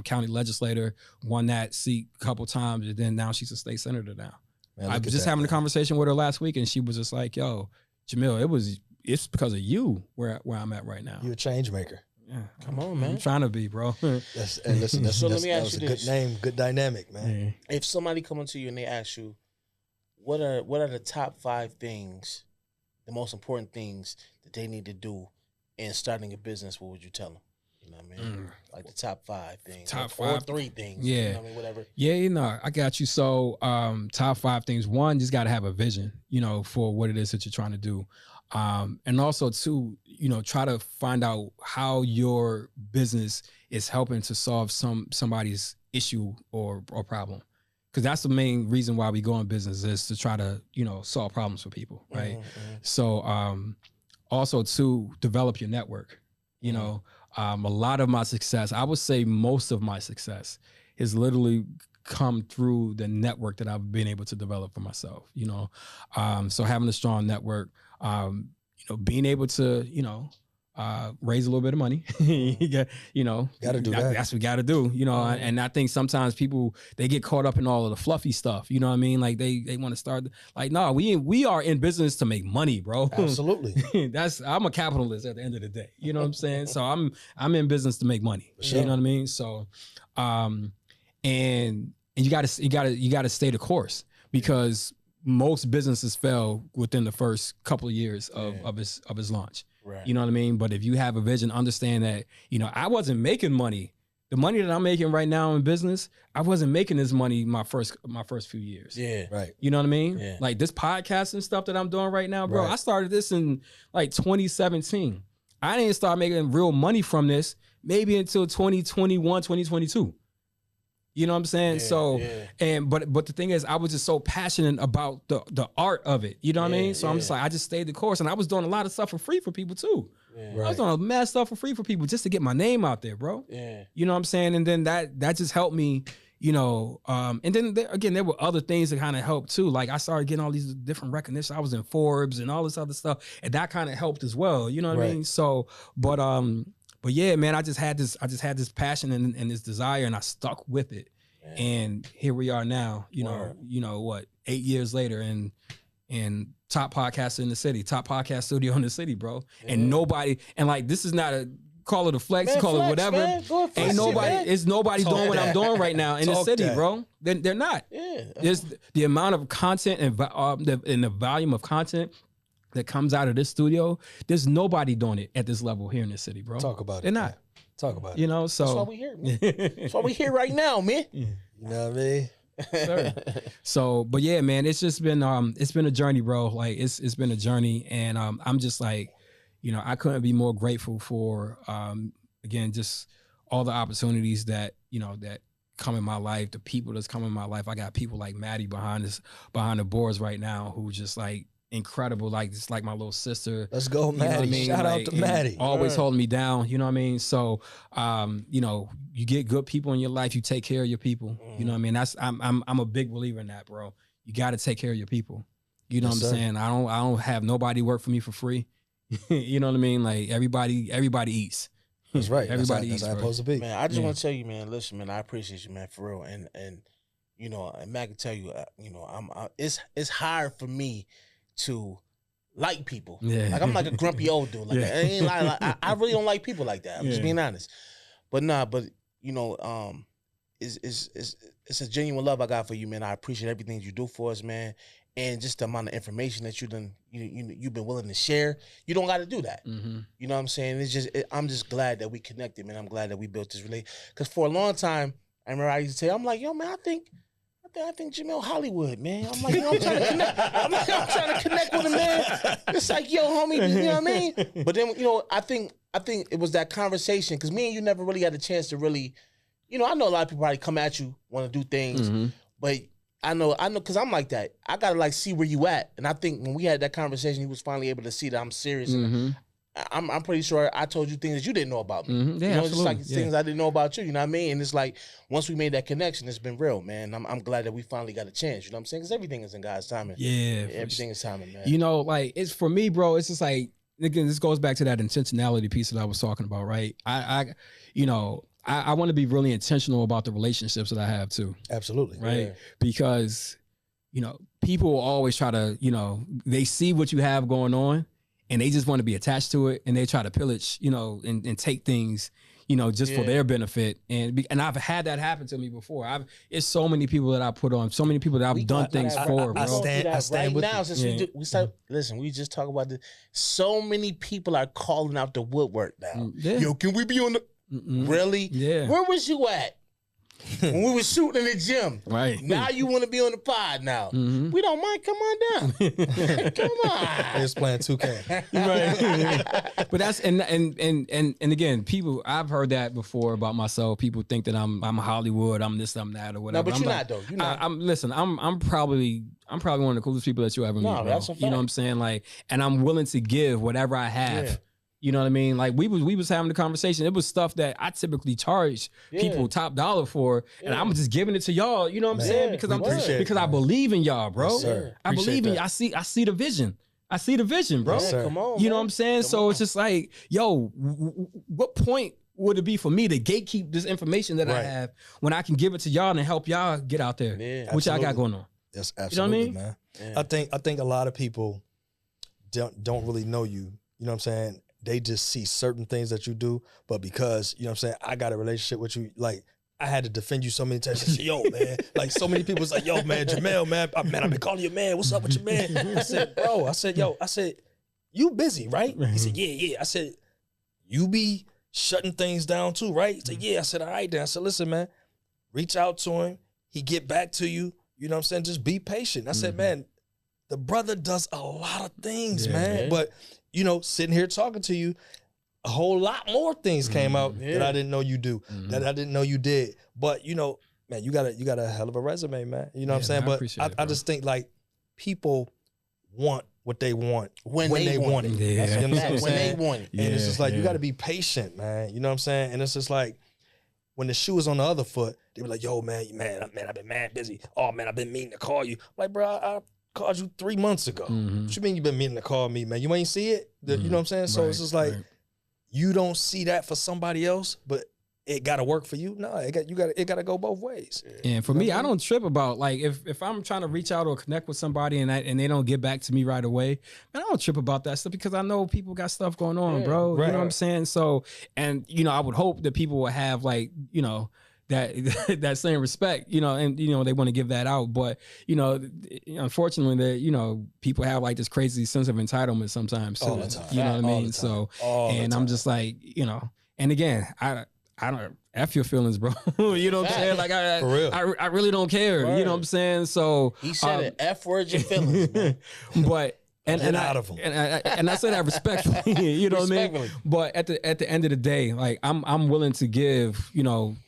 county legislator, won that seat a couple times. And then now she's a state senator now. Man, I was just having a conversation with her last week and she was just like, yo, Jamil, it's because of you where I'm at right now. You a change maker. Yeah, Come on, man. I'm trying to be, bro. Listen, So let me that ask was you a this. good name, good dynamic, man. Yeah. If somebody come up to you and they ask you, what are the top 5 things, the most important things that they need to do in starting a business, what would you tell them? You know what I mean? Like the top 5 things. Top or 5. 3 things. Yeah. You know what I mean? Whatever. Yeah, I got you. So top 5 things. 1, just got to have a vision, for what it is that you're trying to do. And also 2, try to find out how your business is helping to solve somebody's issue or problem. Because that's the main reason why we go in business is to try to, solve problems for people, right? Mm-hmm. So also 2, develop your network. A lot of my success, I would say most of my success has literally come through the network that I've been able to develop for myself, so having a strong network, being able to, raise a little bit of money, got to do that. That's what we got to do, and I think sometimes people, they get caught up in all of the fluffy stuff, you know what I mean? Like they want to start like, no, we are in business to make money, bro. Absolutely. I'm a capitalist at the end of the day, you know what I'm saying? So I'm in business to make money, Sure. you know what I mean? So, and you gotta stay the course because most businesses fail within the first couple of years of his launch. Right. You know what I mean? But if you have a vision, understand that, I wasn't making money. The money that I'm making right now in business, I wasn't making this money my first few years. Yeah. Right. You know what I mean? Yeah. Like this podcast and stuff that I'm doing right now, bro. Right. I started this in like 2017. I didn't start making real money from this maybe until 2021, 2022. You know what I'm saying? But the thing is, I was just so passionate about the art of it. You know what I mean? So I'm just like, I just stayed the course, and I was doing a lot of stuff for free for people too. Yeah. Right. I was doing a mad stuff for free for people just to get my name out there, bro. Yeah. You know what I'm saying? And then that just helped me, and then there were other things that kind of helped too. Like I started getting all these different recognition. I was in Forbes and all this other stuff, and that kind of helped as well. You know what I mean? So, but yeah, man, I just had this passion and this desire, and I stuck with it. Yeah. And here we are now, what, 8 years later, and top podcaster in the city, top podcast studio in the city, bro. Yeah. And nobody, and like, this is not a, call it a flex, man, call it whatever. Man, ain't nobody, it's nobody doing what I'm doing right now in the city, bro. They're not. Yeah. There's the amount of content and the volume of content that comes out of this studio. There's nobody doing it at this level here in the city, bro. Talk about it. They're not. Man. Talk about it. So that's why we here, man. That's why we here right now, man. You know what I mean? Sure. So, but yeah, man, it's just been a journey, bro. Like it's been a journey, and I'm just like, I couldn't be more grateful for again, just all the opportunities that that come in my life, the people that's come in my life. I got people like Maddie behind the boards right now who just like incredible, like it's like my little sister. Let's go, Maddie. You know what I mean? Shout out to Maddie. Always holding me down, you know what I mean? So you get good people in your life, you take care of your people. You know what I mean? That's I'm a big believer in that, bro. You gotta take care of your people. You know what I'm saying? I don't have nobody work for me for free. You know what I mean? Like everybody eats. That's right. Everybody that's eats. how it's supposed to be. Man, I just want to tell you, man, listen, man, I appreciate you, man, for real. And Matt can tell you, it's hard for me to like people. Yeah. Like I'm like a grumpy old dude. Like I really don't like people like that. I'm just being honest. But it's a genuine love I got for you, man. I appreciate everything you do for us, man. And just the amount of information that you've been willing to share. You don't got to do that. Mm-hmm. You know what I'm saying? I'm just glad that we connected, man. I'm glad that we built this relationship. Because for a long time, I remember I used to say, I'm like, yo, man, I think Jamil Hollywood, man. I'm like, I'm trying to connect. I'm trying to connect with him, man. It's like, yo, homie, you know what I mean? But then, I think it was that conversation, because me and you never really had a chance to really, I know a lot of people probably come at you, want to do things, but I know, because I'm like that. I gotta like see where you at, and I think when we had that conversation, he was finally able to see that I'm serious. And I'm pretty sure I told you things that you didn't know about me. Yeah, you know, absolutely. just like things I didn't know about you. You know what I mean? And it's like once we made that connection, it's been real, man. I'm glad that we finally got a chance. You know what I'm saying? Because everything is in God's timing. Yeah, everything is timing, man. You know, like it's for me, bro. It's just like again, this goes back to that intentionality piece that I was talking about, right? I want to be really intentional about the relationships that I have too. Absolutely. Right. Yeah. Because, people will always try to, they see what you have going on and they just want to be attached to it and they try to pillage, and take things, just for their benefit. And I've had that happen to me before. It's so many people that I put on, so many people that I've done things for, bro. I stand with now, you. since we start, listen, we just talk about this. So many people are calling out the woodwork now. Yeah. Yo, can we be on the Really? Yeah. Where was you at when we was shooting in the gym? Right. Now you want to be on the pod now. We don't mind. Come on down. Come on. They just playing 2K. Right. But that's and again, people, I've heard that before about myself. People think that I'm Hollywood, I'm this, I'm that, or whatever. No, but I'm you're like, not though. You're not. I'm probably one of the coolest people that you ever meet. No, Bro. that's a fact. You know what I'm saying? Like, and I'm willing to give whatever I have. Yeah. You know what I mean? Like we was having the conversation. It was stuff that I typically charge people top dollar for, and I'm just giving it to y'all. You know what I'm saying? Because I believe in y'all, bro. Yes, sir. I believe in you. I see the vision. I see the vision, bro. Yes, sir. Come on, You know man. what I'm saying? Come So on. it's just like, yo, what point would it be for me to gatekeep this information that I Right. have when I can give it to y'all and help y'all get out there? Yeah. What y'all got Absolutely. going on? Yes, You know what I absolutely, mean? man. Yeah. I think a lot of people don't really know you. You know what I'm saying? They just see certain things that you do, but because, you know what I'm saying, I got a relationship with you, like I had to defend you so many times. I said, yo, man. Like so many people was like, yo, man, Jamil, man, I've been calling you man. What's up with your man? I said, bro, I said, you busy, right? He said, yeah. I said, you be shutting things down too, right? He said, yeah. I said, all right then. I said, listen, man, reach out to him. He get back to you. You know what I'm saying? Just be patient. I said, man, the brother does a lot of things, man. Yeah. But, sitting here talking to you, a whole lot more things came out that I didn't know you do, that I didn't know you did. But, man, you got a hell of a resume, man. You know what I'm saying? Man, I But appreciate it, I bro. just think like people want what they want When they want it. Yeah. You know what I'm When saying? they want it. And it's just like, you Yeah. got to be patient, man. You know what I'm saying? And it's just like, when the shoe is on the other foot, they be like, yo, man, I've been mad busy. Oh, man, I've been meaning to call you. Like, bro, I called you 3 months ago. What you mean you been meaning to call me, man? You ain't see it? You know what I'm saying? So it's Right, just like, right. you don't see that for somebody else, but it got to work for you. No, it got to go both ways. And for me, I don't trip about like if I'm trying to reach out or connect with somebody and they don't get back to me right away, man, I don't trip about that stuff because I know people got stuff going on, bro. right. You know what I'm saying? So, and I would hope that people will have like, that that same respect, and they want to give that out. But unfortunately, that people have like this crazy sense of entitlement sometimes too. All the time. You know what I All mean? the time. So, All the and I'm time. just like, and again, I don't F your feelings, bro. You know what I'm saying? Like For real. I really don't care. You know what I'm saying? So He said it. F words your feelings, man. but and Get I, out of 'em. and I say that respectfully, you know what I mean? Respectfully. But at the end of the day, like I'm willing to give,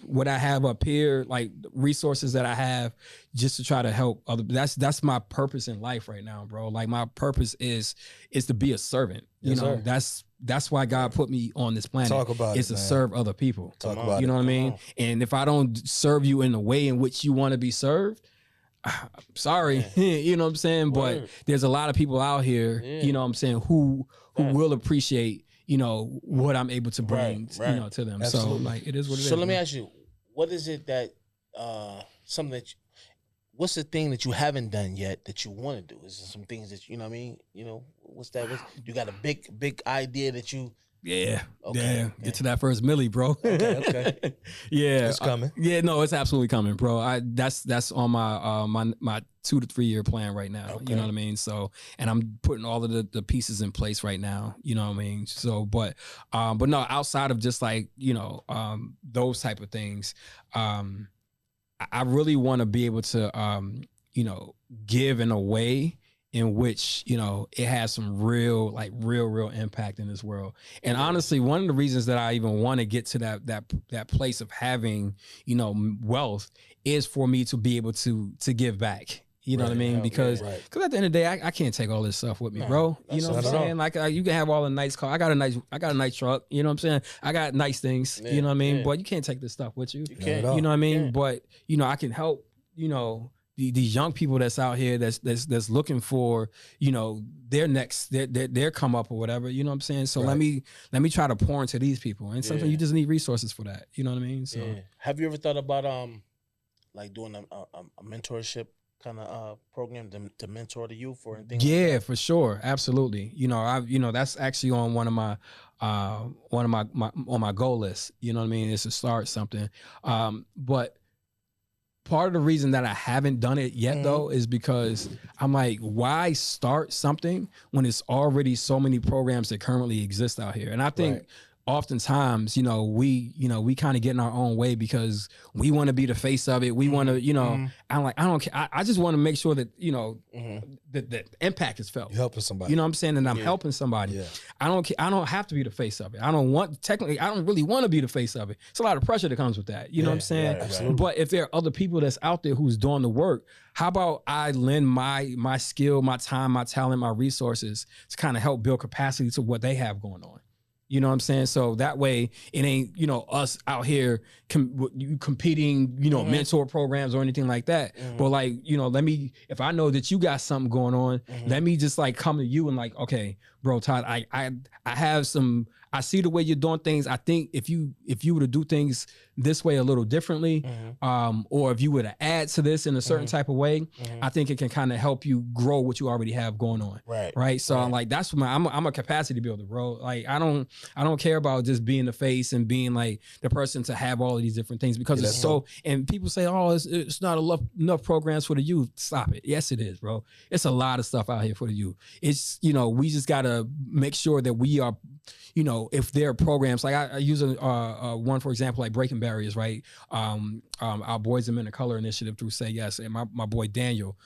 what I have up here, like resources that I have, just to try to help other. That's my purpose in life right now, bro. Like my purpose is to be a servant. Yes, sir. That's why God put me on this planet. Talk about is it, to man. serve other people. Talk about You know it. what I mean? on. And if I don't serve you in the way in which you want to be served, sorry, you know what I'm saying? Word. But there's a lot of people out here, Yeah. you know what I'm saying, who will appreciate, what I'm able to bring, Right. to them. Absolutely. So like, it is what it is. So let me man. ask you, what is it that something that what's the thing that you haven't done yet that you want to do? Is there some things that you know what I mean? What's that? You got a big idea that you Yeah. Okay, Yeah. okay. Get to that first milli, bro. Okay. Yeah. It's coming. Yeah, no, it's absolutely coming, bro. That's on my my 2 to 3 year plan right now. Okay. You know what I mean? So, and I'm putting all of the pieces in place right now. You know what I mean? So, but no, outside of just like, those type of things, I really want to be able to, give in a way in which, it has some real impact in this world. And honestly, one of the reasons that I even want to get to that place of having, wealth is for me to be able to give back. You know what I mean? Because at the end of the day, I can't take all this stuff with me, bro. You know what I'm saying? Like you can have all the nice car. I got a nice truck. You know what I'm saying? I got nice things. You know what I mean? But you can't take this stuff with you. You can't. You know what I mean? But you know, I can help. You know, these young people that's out here that's looking for, you know, their next their come up or whatever. You know what I'm saying? So let me try to pour into these people, and sometimes you just need resources for that. You know what I mean? So have you ever thought about like doing a mentorship kind of program to mentor the youth or anything? Yeah, like for sure, absolutely. You know, that's actually on one of my on my goal list. You know what I mean? Is to start something, but. Part of the reason that I haven't done it yet, though, is because I'm like, why start something when it's already so many programs that currently exist out here? And I think oftentimes, you know, we kind of get in our own way because we want to be the face of it. We want to, you know, I'm like, I don't care. I just want to make sure that, you know, that the impact is felt. You're helping somebody. You know what I'm saying? And I'm helping somebody. Yeah. I don't have to be the face of it. I don't really want to be the face of it. It's a lot of pressure that comes with that. You know what I'm saying? Right. But if there are other people that's out there who's doing the work, how about I lend my skill, my time, my talent, my resources to kind of help build capacity to what they have going on? You know what I'm saying? So that way it ain't, you know, us out here competing, you know, mentor programs or anything like that. But like, you know, if I know that you got something going on, let me just like come to you and like, okay, bro, Todd, I have some, I see the way you're doing things. I think if you were to do things this way a little differently, or if you were to add to this in a certain type of way, I think it can kind of help you grow what you already have going on. Right. So I'm like, that's what I'm a capacity builder, bro. Like I don't care about just being the face and being like the person to have all of these different things because it's so, and people say, oh, it's not enough programs for the youth. Stop it. Yes, it is, bro. It's a lot of stuff out here for the youth. It's, you know, we just got to make sure that we are, you know, if there are programs, like I use one, for example, like Breaking Barriers, right? Our Boys and Men of Color initiative through Say Yes. And my boy Daniel,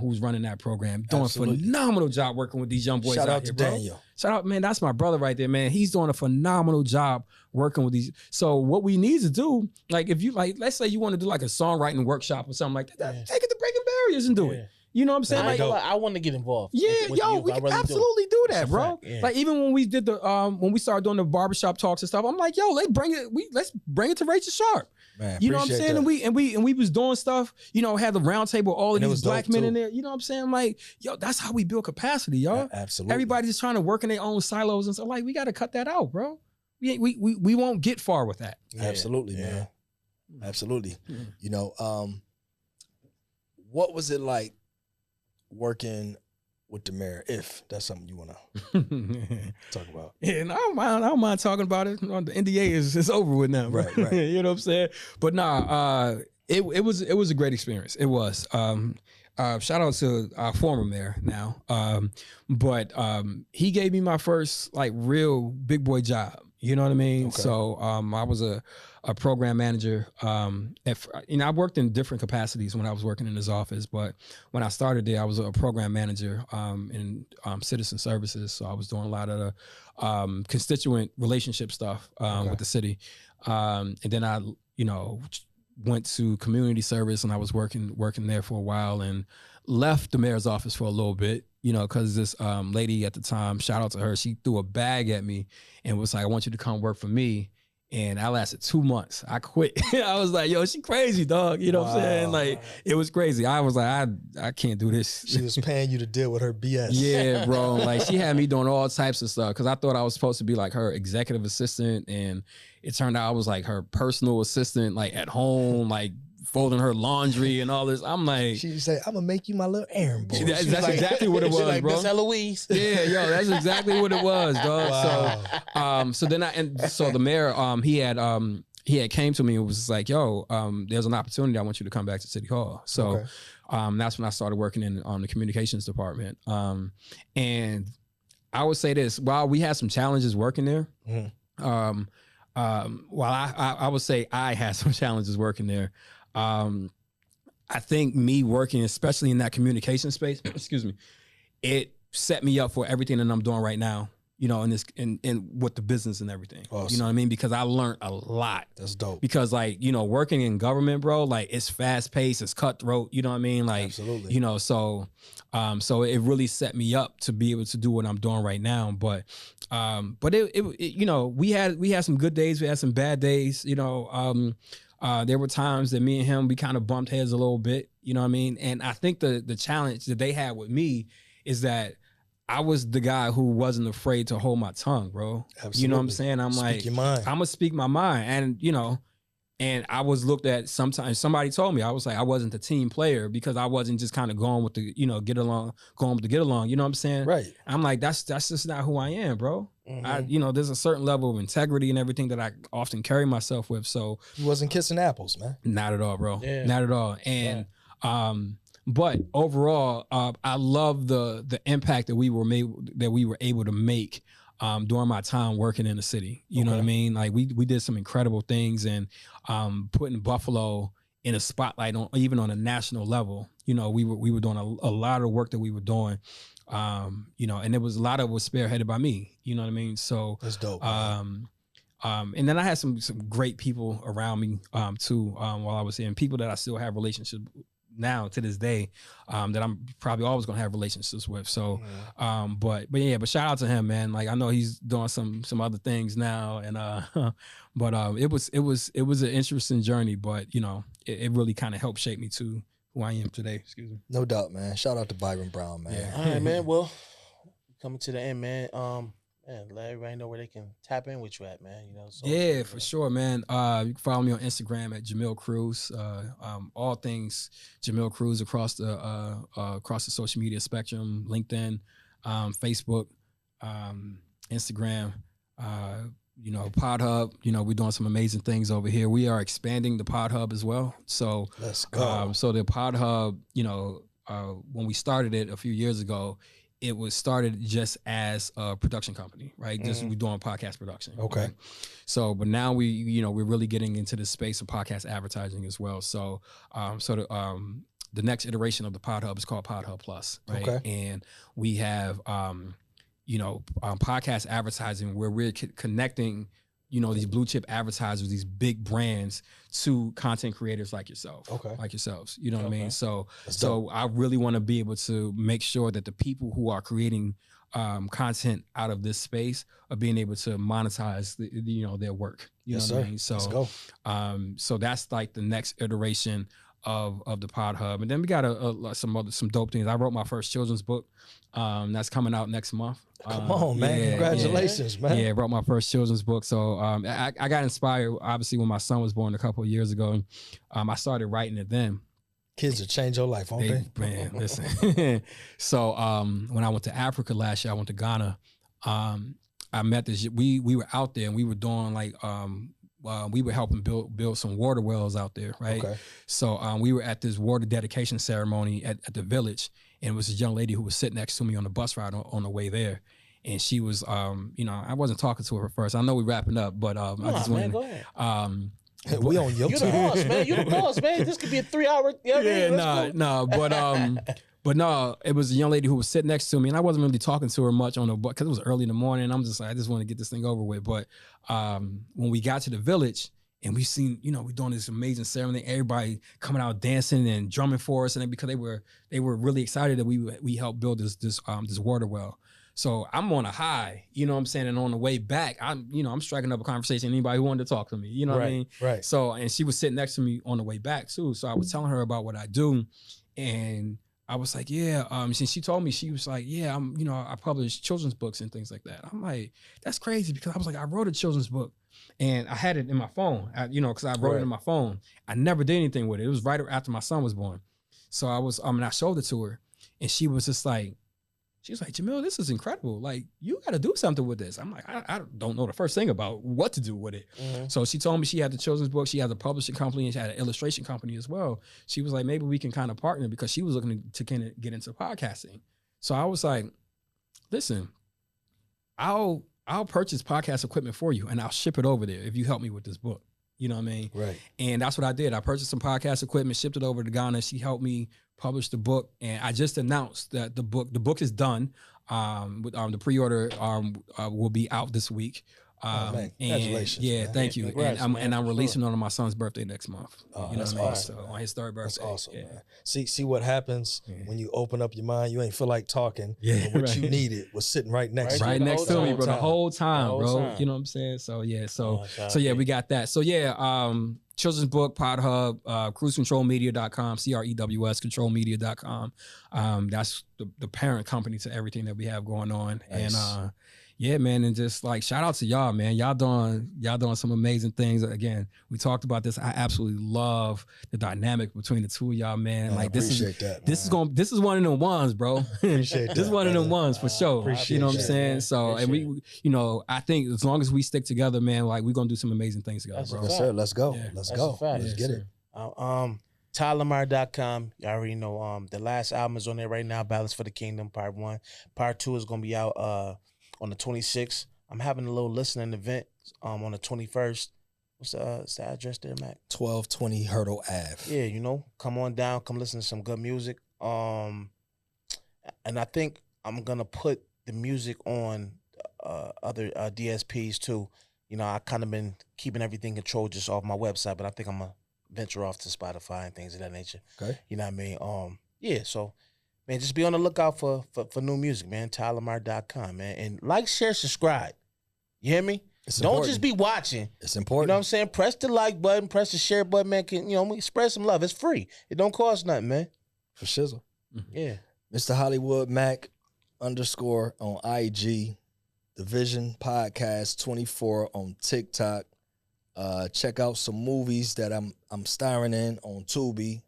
who's running that program, doing a phenomenal job working with these young boys Shout out out here, to bro. Daniel. Shout out, man. That's my brother right there, man. He's doing a phenomenal job working with these. So what we need to do, like if you like, let's say you want to do like a songwriting workshop or something like that, take it to Breaking Barriers and do it. You know what I'm saying? Like, I want to get involved. Yeah, with yo, we can absolutely do that, bro. Yeah. Like even when we did when we started doing the barbershop talks and stuff, I'm like, yo, let's bring it to Rachel Sharp. Man, you know what I'm saying? That. And we was doing stuff, you know, had the round table, all of these black men in there. You know what I'm saying? I'm like, yo, that's how we build capacity, y'all. Absolutely. Everybody's just trying to work in their own silos and stuff. Like, we got to cut that out, bro. We won't get far with that. Yeah. Absolutely, man. Absolutely. You know, what was it like working with the mayor, if that's something you want to talk about? Yeah, and I don't mind talking about it. The NDA is over with now, bro. Right. You know what I'm saying? But nah, it was a great experience. It was. Shout out to our former mayor now. But he gave me my first like real big boy job. You know what I mean? Okay. So I was a program manager. I worked in different capacities when I was working in his office, but when I started there, I was a program manager in citizen services. So I was doing a lot of the constituent relationship stuff with the city. And then I, you know, went to community service and I was working there for a while and left the mayor's office for a little bit. You know, because this lady at the time, shout out to her, she threw a bag at me and was like, I want you to come work for me. And I lasted 2 months. I quit. I was like, yo, she crazy, dog. You know what I'm saying? Like, it was crazy. I was like, I can't do this. She was paying you to deal with her BS. Yeah, bro. Like, she had me doing all types of stuff because I thought I was supposed to be like her executive assistant. And it turned out I was like her personal assistant, like at home, like folding her laundry and all this. I'm like, she said, I'm gonna make you my little errand boy. That's like, exactly what it was, like, bro. Miss Eloise. Yeah, yo, that's exactly what it was, dog. Wow. So so the mayor, he had came to me and was like, yo, there's an opportunity. I want you to come back to City Hall. So that's when I started working in the communications department. And I would say this, while we had some challenges working there, while I would say I had some challenges working there, I think me working, especially in that communication space, excuse me, it set me up for everything that I'm doing right now. you know, in this in with the business and everything. Awesome. You know what I mean? Because I learned a lot. That's dope. Because like, you know, working in government, bro, like it's fast paced, it's cutthroat, you know what I mean? Like, Absolutely. you know, so it really set me up to be able to do what I'm doing right now. But it you know, we had some good days, we had some bad days, you know. There were times that me and him, we kind of bumped heads a little bit, you know what I mean? And I think the challenge that they had with me is that I was the guy who wasn't afraid to hold my tongue, bro. Absolutely. You know what I'm saying? I'm Speak like, your mind. I'm gonna speak my mind. And, you know, and I was looked at sometimes, somebody told me, I was like, I wasn't the team player because I wasn't just kind of going with the, you know, get along, you know what I'm saying? Right. I'm like, that's just not who I am, bro. Mhm. You know, there's a certain level of integrity and everything that I often carry myself with. So You wasn't kissing apples, man. not at all, bro. Yeah. Not at all. And but overall, I love the impact that we were able to make during my time working in the city. You know what I mean? Like we did some incredible things, and putting Buffalo in a spotlight even on a national level. You know, we were doing a lot of work that we were doing. You know, and there was a lot of it was spearheaded by me. You know what I mean? So That's dope. and then I had some great people around me too while I was here, and people that I still have relationships now to this day that I'm probably always gonna have relationships with. So but shout out to him, man. Like I know he's doing some other things now, and but it was an interesting journey, but you know it really kind of helped shape me to who I am today. Excuse me. No doubt, man. Shout out to Byron Brown, man. Yeah. All right, man. Well, coming to the end, man. Man, let everybody know where they can tap in with you at, man. You know. So, Yeah, for sure, man. You can follow me on Instagram at Jamil Crews. All things Jamil Crews across the social media spectrum: LinkedIn, Facebook, Instagram. You know, Pod Hub. You know, we're doing some amazing things over here. We are expanding the Pod Hub as well. So Let's go. so the Pod Hub, you know, when we started it a few years ago, it was started just as a production company, right? Just we doing podcast production. Okay. Right? So, but now we're really getting into the space of podcast advertising as well. So, the next iteration of the Pod Hub is called Pod Hub Plus, right? Okay. And we have, podcast advertising where we're connecting, you know, these blue chip advertisers, these big brands to content creators like yourself, like yourselves. You know what I mean? So I really want to be able to make sure that the people who are creating content out of this space are being able to monetize their work. You know what I mean? So Let's go. So that's like the next iteration of the Pod Hub, and then we got some dope things. I wrote my first children's book that's coming out next month. Come on, man. Congratulations, man. Yeah, I wrote my first children's book. So I got inspired, obviously, when my son was born a couple of years ago. I started writing it then. Kids will change your life, won't they? Man, listen. So when I went to Africa last year, I went to Ghana. I met this. We were out there and we were doing like we were helping build some water wells out there, right? Okay. So we were at this water dedication ceremony at the village, and it was this young lady who was sitting next to me on the bus ride on the way there. And she was, I wasn't talking to her at first. I know we're wrapping up, but I just wanted. Go ahead. We on your You the team. boss, man. You the boss, man. This could be a 3-hour. You know what I mean? But no, it was a young lady who was sitting next to me, and I wasn't really talking to her much on the bus because it was early in the morning. I'm just like, I just want to get this thing over with. But when we got to the village and we seen, we're doing this amazing ceremony, everybody coming out dancing and drumming for us, and because they were really excited that we helped build this water well. So I'm on a high, you know what I'm saying? And on the way back, I'm striking up a conversation with anybody who wanted to talk to me, you know what I mean? Right. So, and she was sitting next to me on the way back too. So I was telling her about what I do. And I was like, yeah. She told me, she was like, yeah, I publish children's books and things like that. I'm like, that's crazy, because I was like, I wrote a children's book and I had it in my phone, because I wrote it in my phone. I never did anything with it. It was right after my son was born. So I was, and I showed it to her, and she was just like, she was like, Jamil, this is incredible. Like, you got to do something with this. I'm like, I don't know the first thing about what to do with it. Mm-hmm. So she told me she had the children's book. She has a publishing company, and she had an illustration company as well. She was like, maybe we can kind of partner, because she was looking to kind of get into podcasting. So I was like, listen, I'll purchase podcast equipment for you, and I'll ship it over there if you help me with this book. You know what I mean? Right. And that's what I did. I purchased some podcast equipment, shipped it over to Ghana. She helped me published the book, and I just announced that the book is done. The pre-order will be out this week. Man, congratulations! Yeah, man. thank you. Congrats, and man, I'm for releasing it on my son's birthday next month. Oh, You know that's what I mean? awesome, So man. on his third birthday. That's awesome, yeah. man. See what happens when you open up your mind. You ain't feel like talking. Yeah, and what right. you needed was sitting right next to you. Right the next whole to me, time. bro. The whole time, The whole bro. time. You know what I'm saying? So yeah, Oh, we got that. So yeah, children's book, Pod Hub, cruisecontrolmedia.com, CREWS controlmedia.com. That's the parent company to everything that we have going on. Nice. And yeah, man, and just like shout out to y'all, man. Y'all doing some amazing things. Again, we talked about this. I absolutely love the dynamic between the two of y'all, man. Man, Like I appreciate that. this is one of them ones, bro. Appreciate This is that, one of them brother. ones for sure. Appreciate You know what I'm that, saying? man. So, and Appreciate we, I think as long as we stick together, man, like we're gonna do some amazing things together, That's a bro. Yes, sir. Let's go. Yeah. Let's That's go. a fact. Let's Yes, get it. sir. TylerMar.com. You already know. The last album is on there right now. Balance for the Kingdom, Part 1. Part 2 is gonna be out on the 26th. I'm having a little listening event on the 21st. What's the address there, Mac? 1220 Hurdle Ave. Yeah, come on down, come listen to some good music. And I think I'm gonna put the music on other DSPs too. I kind of been keeping everything controlled just off my website, but I think I'm gonna venture off to Spotify and things of that nature. Okay. You know what I mean? Yeah, so man, just be on the lookout for new music, man. TylerMar.com, man. And like, share, subscribe. You hear me? It's Don't important. just be watching. It's You important. know what I'm saying? Press the like button, press the share button, man. We spread some love. It's free. It don't cost nothing, man. For shizzle. Yeah. Mr. Hollywood Mac _ on IG. Division Podcast 24 on TikTok. Check out some movies that I'm starring in on Tubi.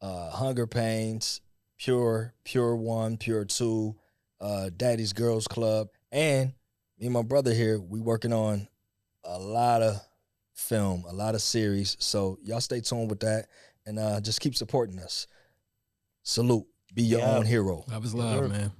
Hunger Pains, Pure 1, Pure 2, Daddy's Girls Club, and me and my brother here, we working on a lot of film, a lot of series. So y'all stay tuned with that and just keep supporting us. Salute. Be your own hero. Love is love, man.